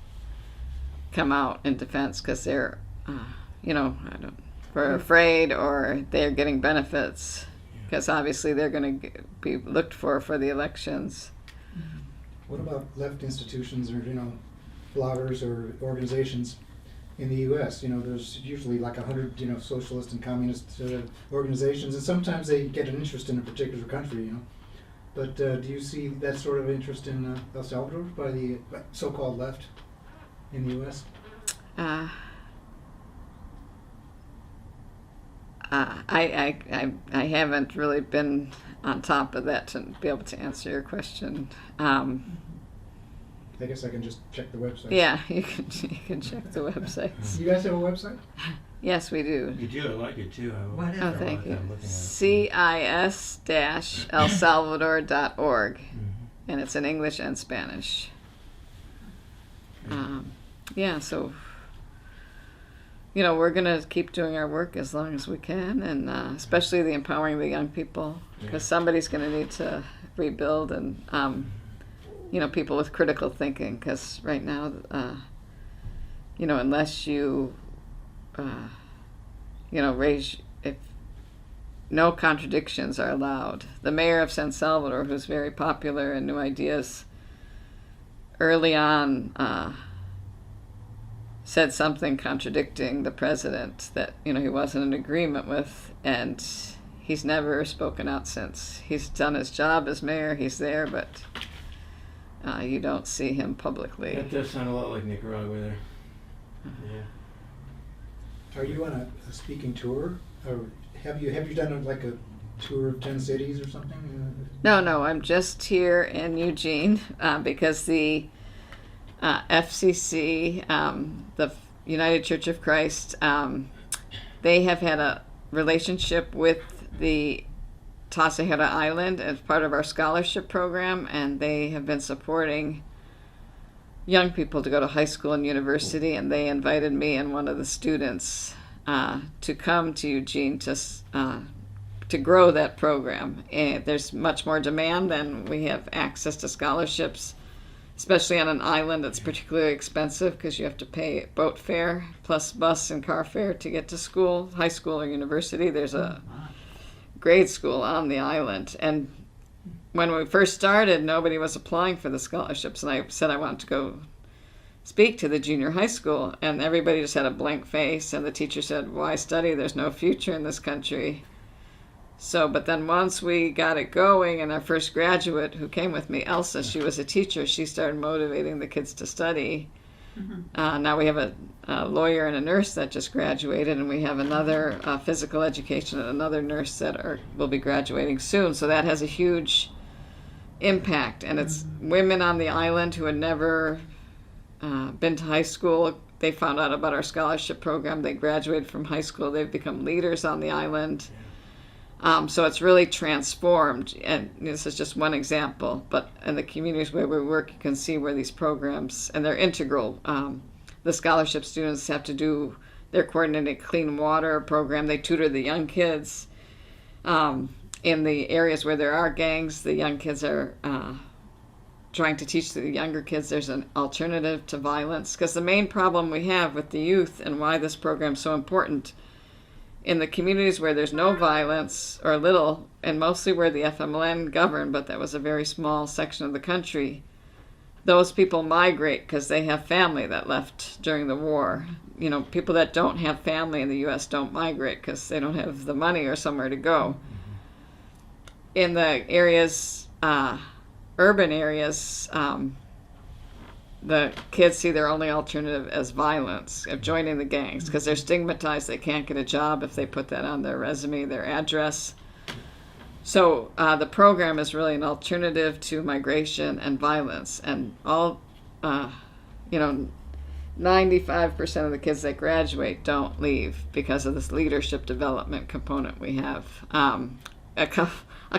come out in defense because they're, afraid or they're getting benefits because obviously they're going to be looked for the elections. What about left institutions or, bloggers or organizations in the U.S.? There's usually like 100, socialist and communist organizations, and sometimes they get an interest in a particular country, But do you see that sort of interest in El Salvador by the so-called left in the U.S.? I haven't really been on top of that to be able to answer your question. I guess I can just check the website. Yeah, you can check the websites. You guys have a website? Yes, we do. You do, I like it too. What is Oh, it? thank you. I'm looking at it. CIS-elsalvador.org. Mhm. And it's in English and Spanish. Yeah, so, we're going to keep doing our work as long as we can, and especially the empowering the young people, because Yeah. somebody's going to need to rebuild, and, people with critical thinking, because right now, unless you, if no contradictions are allowed. The mayor of San Salvador, who's very popular in New Ideas, early on said something contradicting the president that he wasn't in agreement with, and he's never spoken out since. He's done his job as mayor, he's there, but you don't see him publicly. That does sound a lot like Nicaragua there. Yeah. Are you on a speaking tour, or have you done like a tour of 10 cities or something? No, I'm just here in Eugene because the FCC, the United Church of Christ, they have had a relationship with the Tasajara Island as part of our scholarship program, and they have been supporting young people to go to high school and university, and they invited me and one of the students to come to Eugene to grow that program. And there's much more demand than we have access to scholarships, especially on an island that's particularly expensive because you have to pay boat fare plus bus and car fare to get to school, high school or university. There's a grade school on the island, and when we first started, nobody was applying for the scholarships, and I said I wanted to go speak to the junior high school, and everybody just had a blank face, and the teacher said, "Why study? There's no future in this country." So, but then once we got it going, and our first graduate who came with me, Elsa, she was a teacher, she started motivating the kids to study. Now we have a lawyer and a nurse that just graduated, and we have another physical education and another nurse that will be graduating soon. So that has a huge impact, and it's women on the island who had never been to high school. They found out about our scholarship program. They graduated from high school. They've become leaders on the island. So it's really transformed, and this is just one example, but in the communities where we work, you can see where these programs, and they're integral. The scholarship students have to do their coordinated clean water program. They tutor the young kids. In the areas where there are gangs, the young kids are trying to teach the younger kids there's an alternative to violence, because the main problem we have with the youth and why this program is so important in the communities where there's no violence or little, and mostly where the FMLN governed, but that was a very small section of the country, those people migrate because they have family that left during the war. People that don't have family in the U.S. don't migrate because they don't have the money or somewhere to go. In the areas, urban areas, the kids see their only alternative as violence, of joining the gangs, because they're stigmatized. They can't get a job if they put that on their resume, their address. So the program is really an alternative to migration and violence. And 95% of the kids that graduate don't leave because of this leadership development component we have. A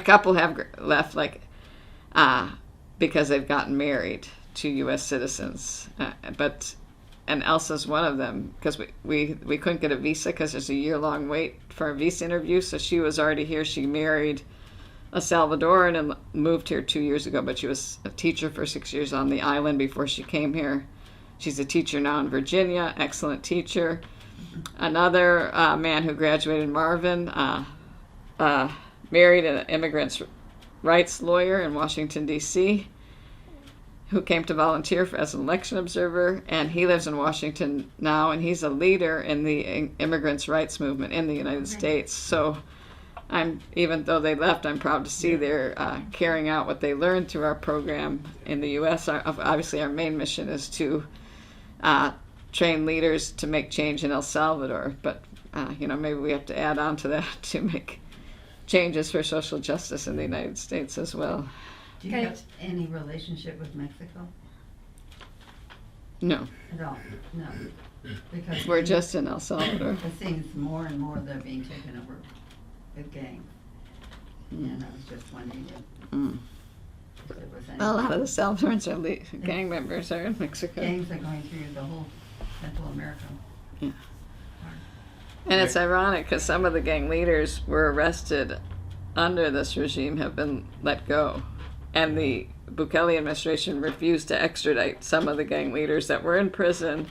couple have left because they've gotten married to U.S. citizens, and Elsa's one of them, because we couldn't get a visa because there's a year-long wait for a visa interview. So she was already here. She married a Salvadoran and moved here 2 years ago, but she was a teacher for 6 years on the island before she came here. She's a teacher now in Virginia, excellent teacher. Another man who graduated, Marvin, married an immigrants' rights lawyer in Washington, D.C., who came to volunteer as an election observer, and he lives in Washington now, and he's a leader in the immigrants' rights movement in the United States. So even though they left, I'm proud to see they're carrying out what they learned through our program in the U.S. Obviously, our main mission is to train leaders to make change in El Salvador, but maybe we have to add on to that to make changes for social justice in the United States as well. Do you have any relationship with Mexico? No, No, no. Because we're just in El Salvador. it seems more and more they're being taken over with gangs. And I was just wondering Mm. if there was any. A lot of the Salvadorans are gang members are in Mexico. Gangs are going through the whole Central America. Yeah. And it's ironic because some of the gang leaders were arrested under this regime, have been let go. And the Bukele administration refused to extradite some of the gang leaders that were in prison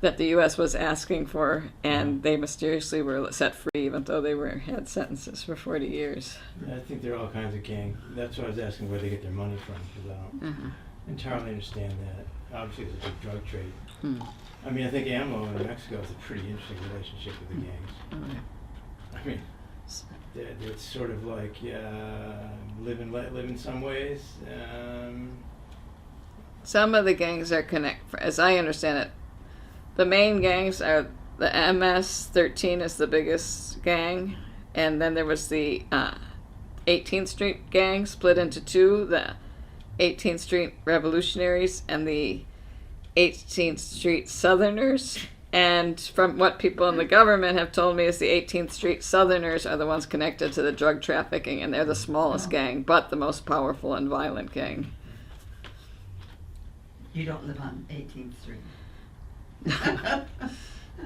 that the U.S. was asking for, and they mysteriously were set free even though they had sentences for 40 years. I think there are all kinds of gangs. That's why I was asking where they get their money from, because I don't entirely understand that. Obviously, there's a big drug trade. Mm. I mean, I think AMLO in Mexico has a pretty interesting relationship with the gangs. Oh, yeah. I mean, it's sort of like live in some ways. Some of the gangs are as I understand it, the main gangs are the MS-13 is the biggest gang, and then there was the 18th Street gang split into two, the 18th Street Revolutionaries and the 18th Street Southerners. And from what people in the government have told me is the 18th Street Southerners are the ones connected to the drug trafficking, and they're the smallest gang, but the most powerful and violent gang. You don't live on 18th Street.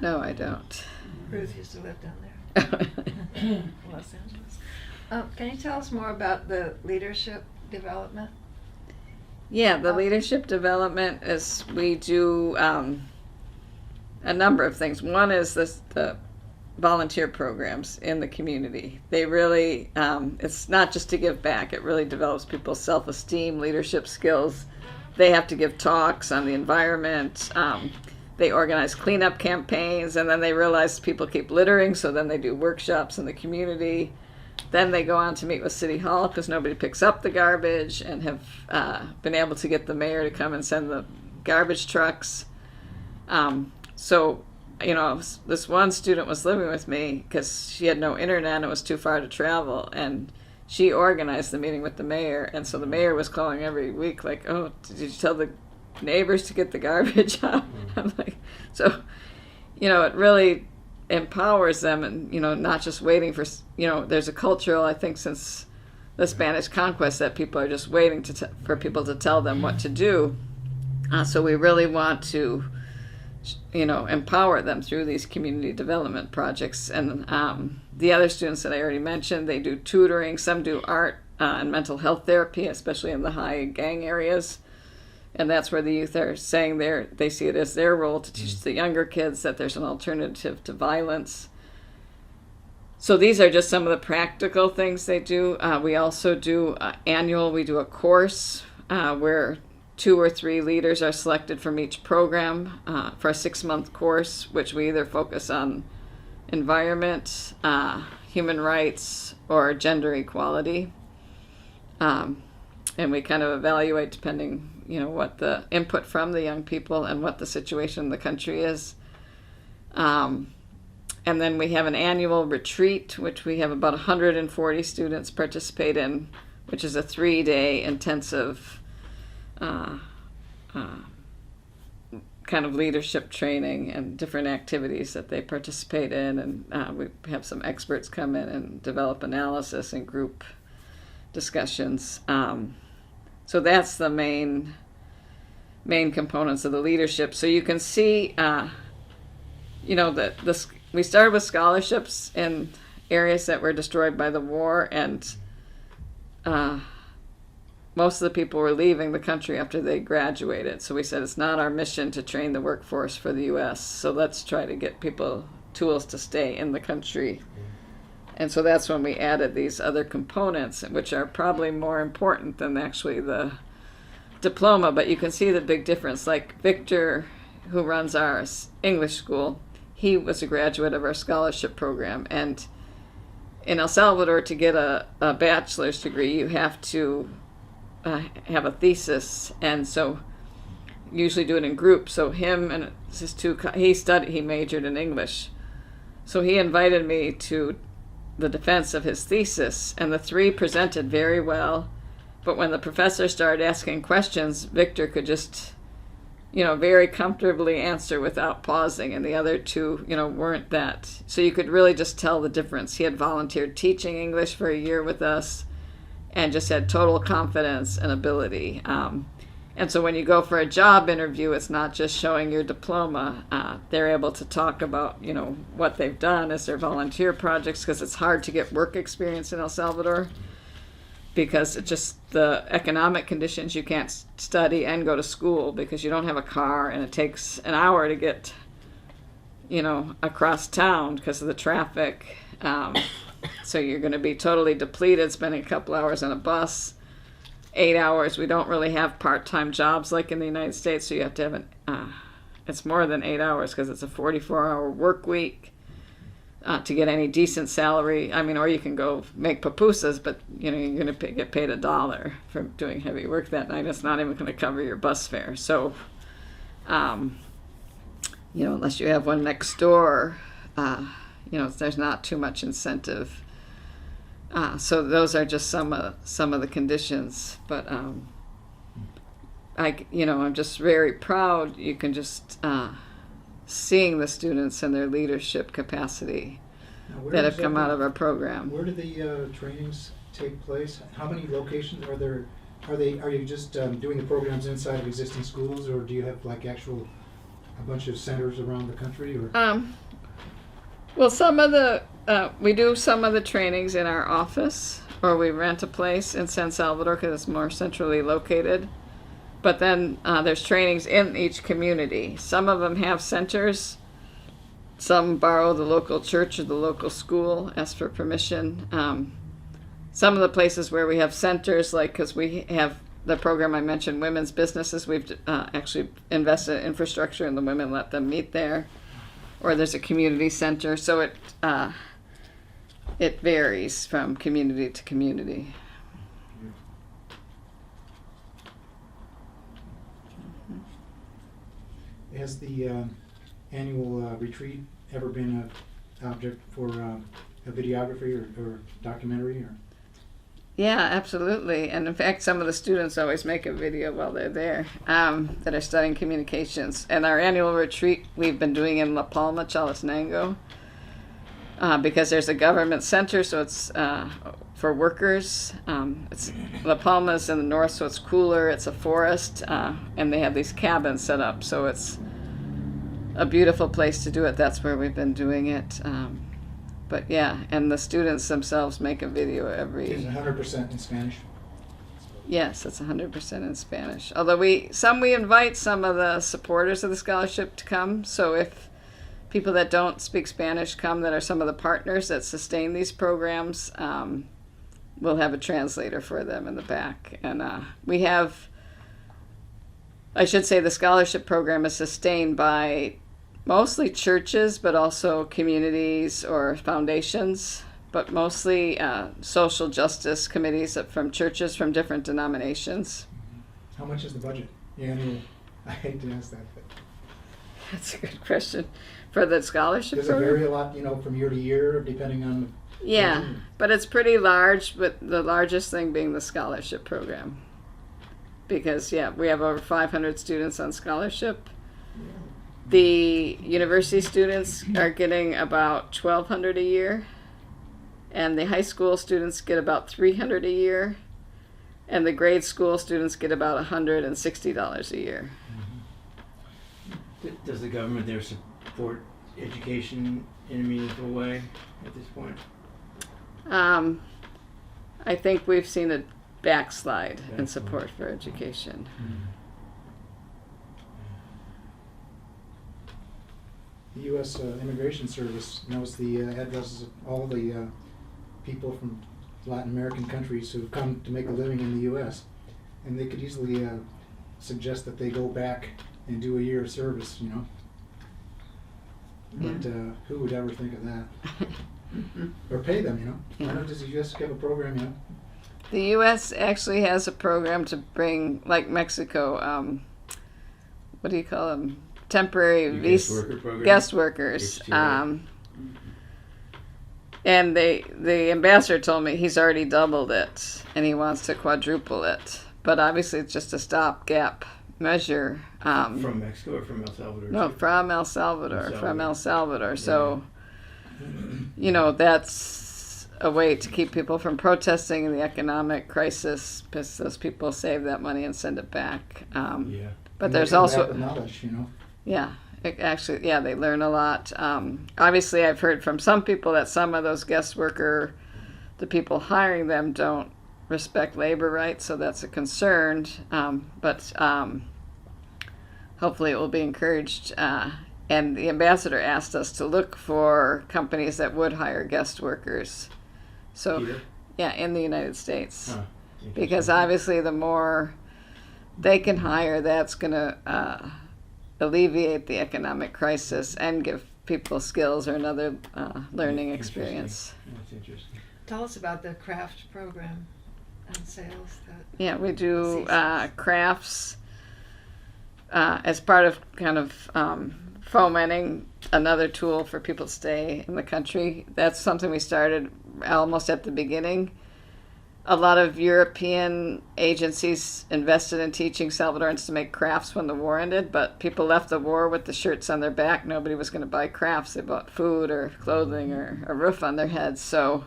No, I don't. Ruth used to live down there. Los Angeles. Can you tell us more about the leadership development? Yeah, the leadership development is we do a number of things. One is the volunteer programs in the community. They really, it's not just to give back, it really develops people's self-esteem, leadership skills. They have to give talks on the environment. They organize cleanup campaigns, and then they realize people keep littering, so then they do workshops in the community. Then they go on to meet with City Hall because nobody picks up the garbage, and have been able to get the mayor to come and send the garbage trucks. So, you know, this one student was living with me because she had no internet and it was too far to travel, and she organized the meeting with the mayor, and so the mayor was calling every week like, oh, did you tell the neighbors to get the garbage out? I'm like, so, you know, it really empowers them, and, you know, not just waiting for, you know, there's a cultural, I think, since the Spanish conquest that people are just waiting for people to tell them what to do. So we really want to, you know, empower them through these community development projects. And the other students that I already mentioned, they do tutoring. Some do art and mental health therapy, especially in the high gang areas. And that's where the youth are saying they see it as their role to teach the younger kids that there's an alternative to violence. So these are just some of the practical things they do. We also do we do a course where 2 or 3 leaders are selected from each program for a 6-month course, which we either focus on environment, human rights, or gender equality. And we kind of evaluate depending, you know, what the input from the young people and what the situation in the country is. And then we have an annual retreat, which we have about 140 students participate in, which is a 3-day intensive kind of leadership training and different activities that they participate in. And we have some experts come in and develop analysis and group discussions. So that's the main components of the leadership. So you can see, you know, we started with scholarships in areas that were destroyed by the war, and most of the people were leaving the country after they graduated. So we said it's not our mission to train the workforce for the U.S., so let's try to get people tools to stay in the country. And so that's when we added these other components, which are probably more important than actually the diploma, but you can see the big difference. Like Victor, who runs our English school, he was a graduate of our scholarship program, and in El Salvador, to get a bachelor's degree, you have to have a thesis, and so usually do it in groups. So him and his he majored in English, so he invited me to the defense of his thesis, and the 3 presented very well, but when the professor started asking questions, Victor could just very comfortably answer without pausing, and the other two, weren't that. So you could really just tell the difference. He had volunteered teaching English for a year with us and just had total confidence and ability. And so when you go for a job interview, it's not just showing your diploma. They're able to talk about, what they've done as their volunteer projects, because it's hard to get work experience in El Salvador because it's just the economic conditions. You can't study and go to school because you don't have a car, and it takes an hour to get, across town because of the traffic. So you're going to be totally depleted, spending a couple hours on a bus. 8 hours. We don't really have part-time jobs like in the United States, so you have to have it's more than 8 hours because it's a 44-hour work week to get any decent salary. I mean, or you can go make pupusas, but you're going to get paid $1 for doing heavy work that night. It's not even going to cover your bus fare. So, unless you have one next door, there's not too much incentive. So those are just some of the conditions, but I'm just very proud. You can just seeing the students and their leadership capacity that have come out of our program. Where do the trainings take place? How many locations are there? Are you just doing the programs inside of existing schools, or do you have like a bunch of centers around the country? Or Well, we do some of the trainings in our office, or we rent a place in San Salvador because it's more centrally located. But then there's trainings in each community. Some of them have centers. Some borrow the local church or the local school, ask for permission. Some of the places where we have centers, like because we have the program I mentioned, women's businesses, we've actually invested in infrastructure and the women let them meet there. Or there's a community center, so it varies from community to community. Has the annual retreat ever been an object for a videography or documentary? Or? Yeah, absolutely. And in fact, some of the students always make a video while they're there that are studying communications. And our annual retreat we've been doing in La Palma, Chalatenango, because there's a government center, so it's for workers. La Palma's in the north, so it's cooler. It's a forest, and they have these cabins set up, so it's a beautiful place to do it. That's where we've been doing it. But yeah, and the students themselves make a video every... Is it 100% in Spanish? Yes, it's 100% in Spanish. Although we invite some of the supporters of the scholarship to come. So if people that don't speak Spanish come, that are some of the partners that sustain these programs, we'll have a translator for them in the back. And we have, I should say, the scholarship program is sustained by mostly churches, but also communities or foundations, but mostly social justice committees from churches from different denominations. How much is the budget? Yeah, I hate to ask that, but That's a good question. For the scholarship does it program? vary a lot, from year to year, depending on? Yeah, but it's pretty large, but the largest thing being the scholarship program. Because, we have over 500 students on scholarship. The university students are getting about $1,200 a year, and the high school students get about $300 a year, and the grade school students get about $160 a year. Does the government there support education in a meaningful way at this point? I think we've seen a backslide in support for education. The U.S. Immigration Service knows the addresses of all the people from Latin American countries who have come to make a living in the U.S. And they could easily suggest that they go back and do a year of service, But who would ever think of that? Or pay them, Why not does the U.S. have a program, The U.S. actually has a program to bring, like Mexico, what do you call them? Temporary Guest worker program? guest workers. HTA. And the ambassador told me he's already doubled it, and he wants to quadruple it. But obviously it's just a stopgap measure. From Mexico or from El Salvador? No, too? from El Salvador. El From El Salvador. Yeah. So, that's a way to keep people from protesting the economic crisis, because those people save that money and send it back. Yeah. But And they there's come also back with knowledge, yeah, they learn a lot. Obviously, I've heard from some people that some of those the people hiring them don't respect labor rights, so that's a concern. But hopefully it will be encouraged. And the ambassador asked us to look for companies that would hire guest workers. So, Here? yeah, in the United States. Huh. Because Interesting. obviously the more they can hire, that's going to alleviate the economic crisis and give people skills or another learning Interesting. experience. That's interesting. Tell us about the craft program and sales. Yeah, we do Seasons. crafts as part of kind of fomenting another tool for people to stay in the country. That's something we started almost at the beginning. A lot of European agencies invested in teaching Salvadorans to make crafts when the war ended, but people left the war with the shirts on their back. Nobody was going to buy crafts. They bought food or clothing or a roof on their heads. So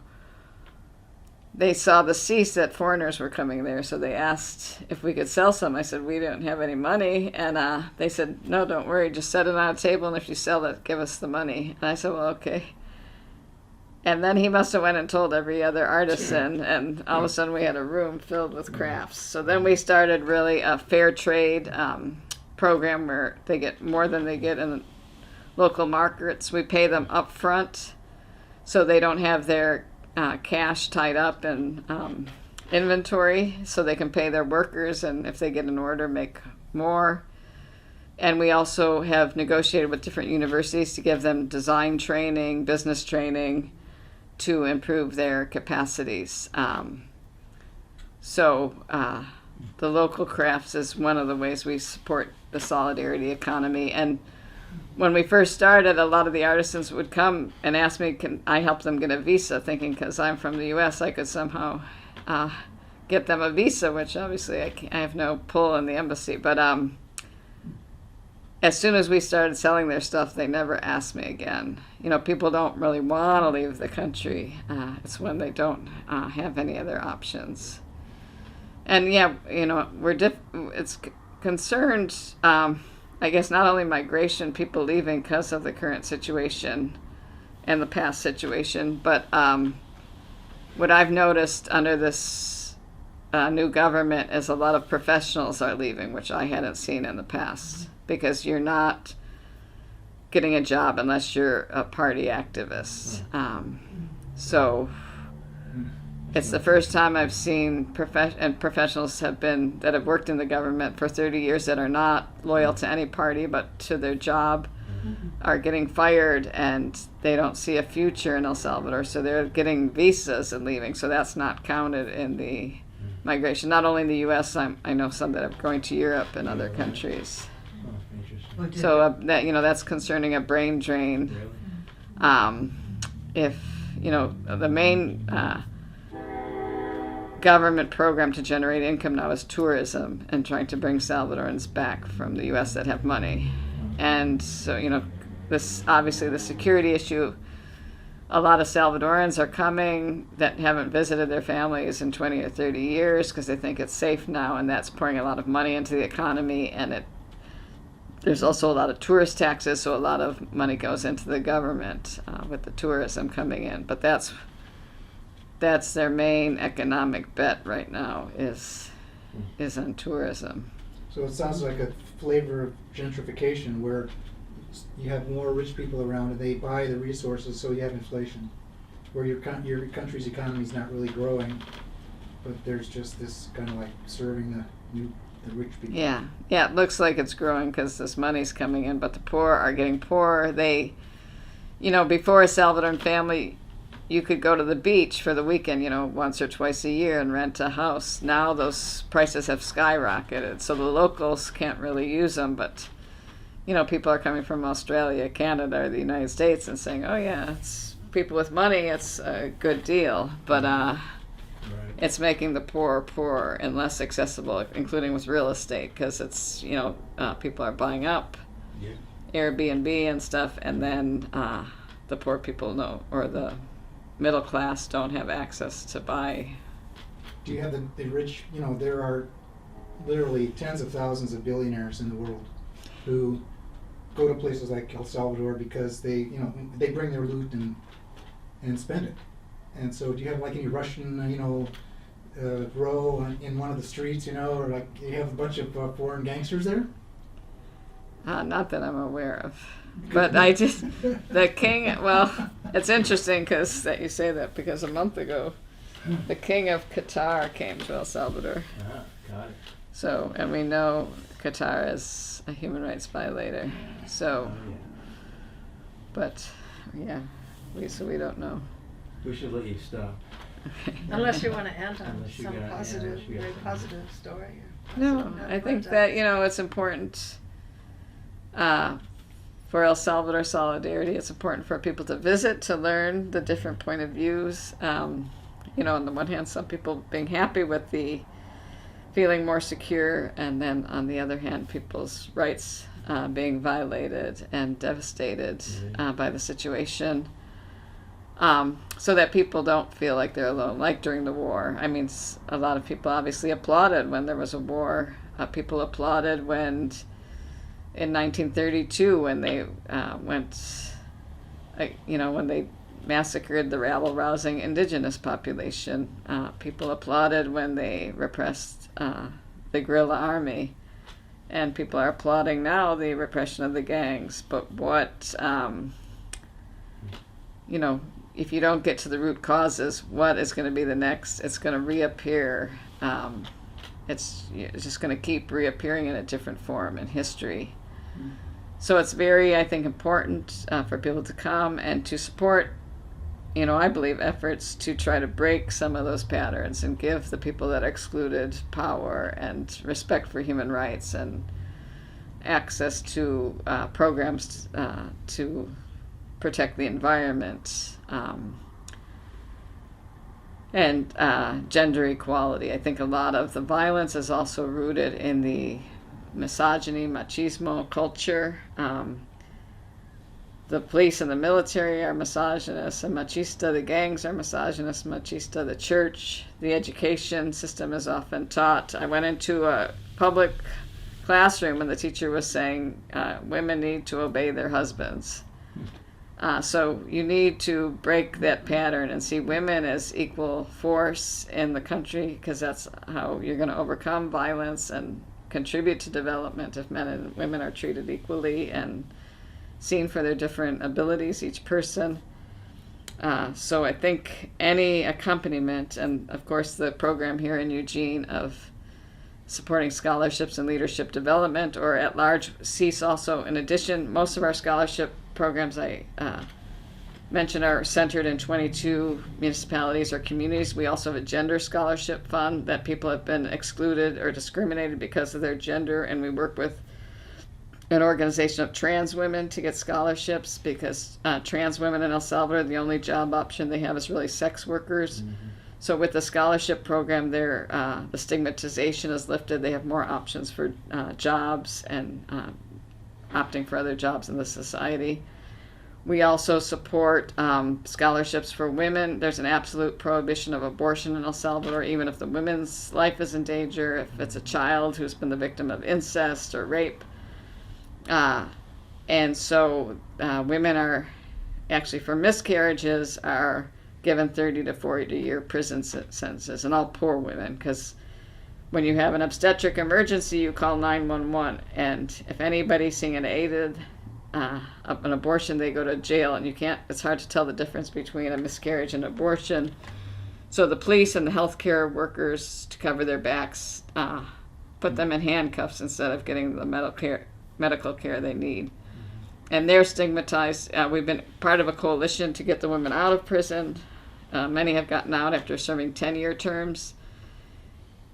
they saw the cease that foreigners were coming there, so they asked if we could sell some. I said, we don't have any money. And they said, no, don't worry, just set it on a table, and if you sell it, give us the money. And I said, well, okay. And then he must have went and told every other artisan, and all of a sudden we had a room filled with crafts. So then we started really a fair trade program where they get more than they get in the local markets. We pay them up front so they don't have their cash tied up in inventory, so they can pay their workers, and if they get an order, make more. And we also have negotiated with different universities to give them design training, business training, to improve their capacities. So the local crafts is one of the ways we support the solidarity economy. And when we first started, a lot of the artisans would come and ask me, can I help them get a visa, thinking because I'm from the U.S. I could somehow get them a visa, which obviously I have no pull in the embassy. But as soon as we started selling their stuff, they never asked me again. People don't really want to leave the country. It's when they don't have any other options. And yeah, it's concerned, I guess, not only migration, people leaving because of the current situation and the past situation, but what I've noticed under this new government is a lot of professionals are leaving, which I hadn't seen in the past, because you're not getting a job unless you're a party activist. So it's the first time I've seen professionals that have worked in the government for 30 years that are not loyal to any party but to their job are getting fired, and they don't see a future in El Salvador, so they're getting visas and leaving. So that's not counted in the migration. Not only in the U.S., I know some that are going to Europe and other countries. Oh, interesting. Well, did- So that's concerning a brain drain. Really? If the main government program to generate income now is tourism and trying to bring Salvadorans back from the U.S. that have money. And so, this obviously the security issue, a lot of Salvadorans are coming that haven't visited their families in 20 or 30 years because they think it's safe now, and that's pouring a lot of money into the economy. And there's also a lot of tourist taxes, so a lot of money goes into the government with the tourism coming in. But that's their main economic bet right now is on tourism. So it sounds like a flavor of gentrification where you have more rich people around and they buy the resources, so you have inflation. Where your country's economy is not really growing, but there's just this kind of like serving the rich people. Yeah, it looks like it's growing because this money's coming in, but the poor are getting poorer. Before a Salvadoran family, you could go to the beach for the weekend, once or twice a year and rent a house. Now those prices have skyrocketed, so the locals can't really use them, but people are coming from Australia, Canada, or the United States and saying, oh yeah, it's people with money, it's a good deal. But Right. it's making the poor poorer and less accessible, including with real estate, because it's, people are buying up Yeah. Airbnb and stuff, and then the poor people or the middle class don't have access to buy. Do you have the rich, there are literally tens of thousands of billionaires in the world who go to places like El Salvador because they bring their loot and spend it. And so do you have like any Russian, row in one of the streets, or like you have a bunch of foreign gangsters there? Not that I'm aware of. But the king, well, it's interesting that you say that, because a month ago, the king of Qatar came to El Salvador. Ah, got it. So, and we know Qatar is a human rights violator. So, Oh, yeah. but, yeah, we don't know. We should let you stop. Unless you want to end on Unless you some got- yeah, positive, unless you got very something. positive story. or No, positive note I think about that, it's important for El Salvador solidarity. It's important for people to visit, to learn the different point of views. On the one hand, some people being happy with the feeling more secure, and then on the other hand, people's rights being violated and devastated by the situation. So that people don't feel like they're alone, like during the war. I mean, a lot of people obviously applauded when there was a war. People applauded when, in 1932, when they when they massacred the rabble-rousing indigenous population. People applauded when they repressed the guerrilla army. And people are applauding now the repression of the gangs. But if you don't get to the root causes, what is going to be the next? It's going to reappear. It's just going to keep reappearing in a different form in history. So it's very, I think, important for people to come and to support, I believe, efforts to try to break some of those patterns and give the people that are excluded power and respect for human rights and access to programs to protect the environment, and gender equality. I think a lot of the violence is also rooted in the misogyny, machismo culture. The police and the military are misogynist and machista. The gangs are misogynist, machista. The church, the education system is often taught. I went into a public classroom and the teacher was saying women need to obey their husbands. So you need to break that pattern and see women as equal force in the country, because that's how you're going to overcome violence and contribute to development if men and women are treated equally and seen for their different abilities, each person. So I think any accompaniment, and of course the program here in Eugene of supporting scholarships and leadership development, or at large, CEAS also, in addition, most of our scholarship programs I mentioned are centered in 22 municipalities or communities. We also have a gender scholarship fund that people have been excluded or discriminated because of their gender, and we work with an organization of trans women to get scholarships, because trans women in El Salvador, the only job option they have is really sex workers. Mm-hmm. So with the scholarship program, the stigmatization is lifted. They have more options for jobs and opting for other jobs in the society. We also support scholarships for women. There's an absolute prohibition of abortion in El Salvador, even if the woman's life is in danger, if it's a child who's been the victim of incest or rape. And so women are, actually for miscarriages, are given 30 to 40-year prison sentences, and all poor women, because when you have an obstetric emergency, you call 911, and if anybody's seeing an aided an abortion, they go to jail, and it's hard to tell the difference between a miscarriage and abortion. So the police and the healthcare workers, to cover their backs, put them in handcuffs instead of getting the medical care they need. And they're stigmatized. We've been part of a coalition to get the women out of prison. Many have gotten out after serving 10-year terms.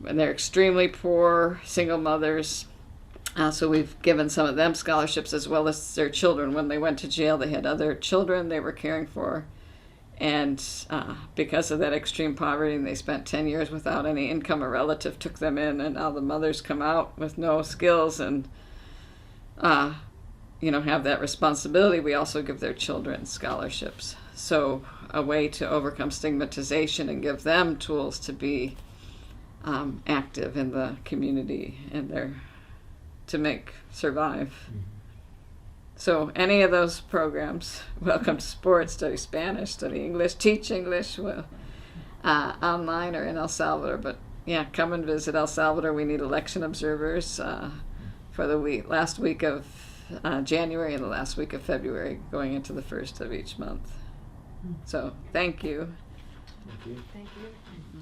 And they're extremely poor, single mothers. So we've given some of them scholarships as well as their children. When they went to jail, they had other children they were caring for. And because of that extreme poverty, and they spent 10 years without any income, a relative took them in, and now the mothers come out with no skills and, have that responsibility. We also give their children scholarships. So a way to overcome stigmatization and give them tools to be active in the community and to survive. So any of those programs, welcome to sports, study Spanish, study English, teach English, online or in El Salvador. But yeah, come and visit El Salvador. We need election observers for the last week of January and the last week of February, going into the first of each month. So thank you. Thank you. Thank you.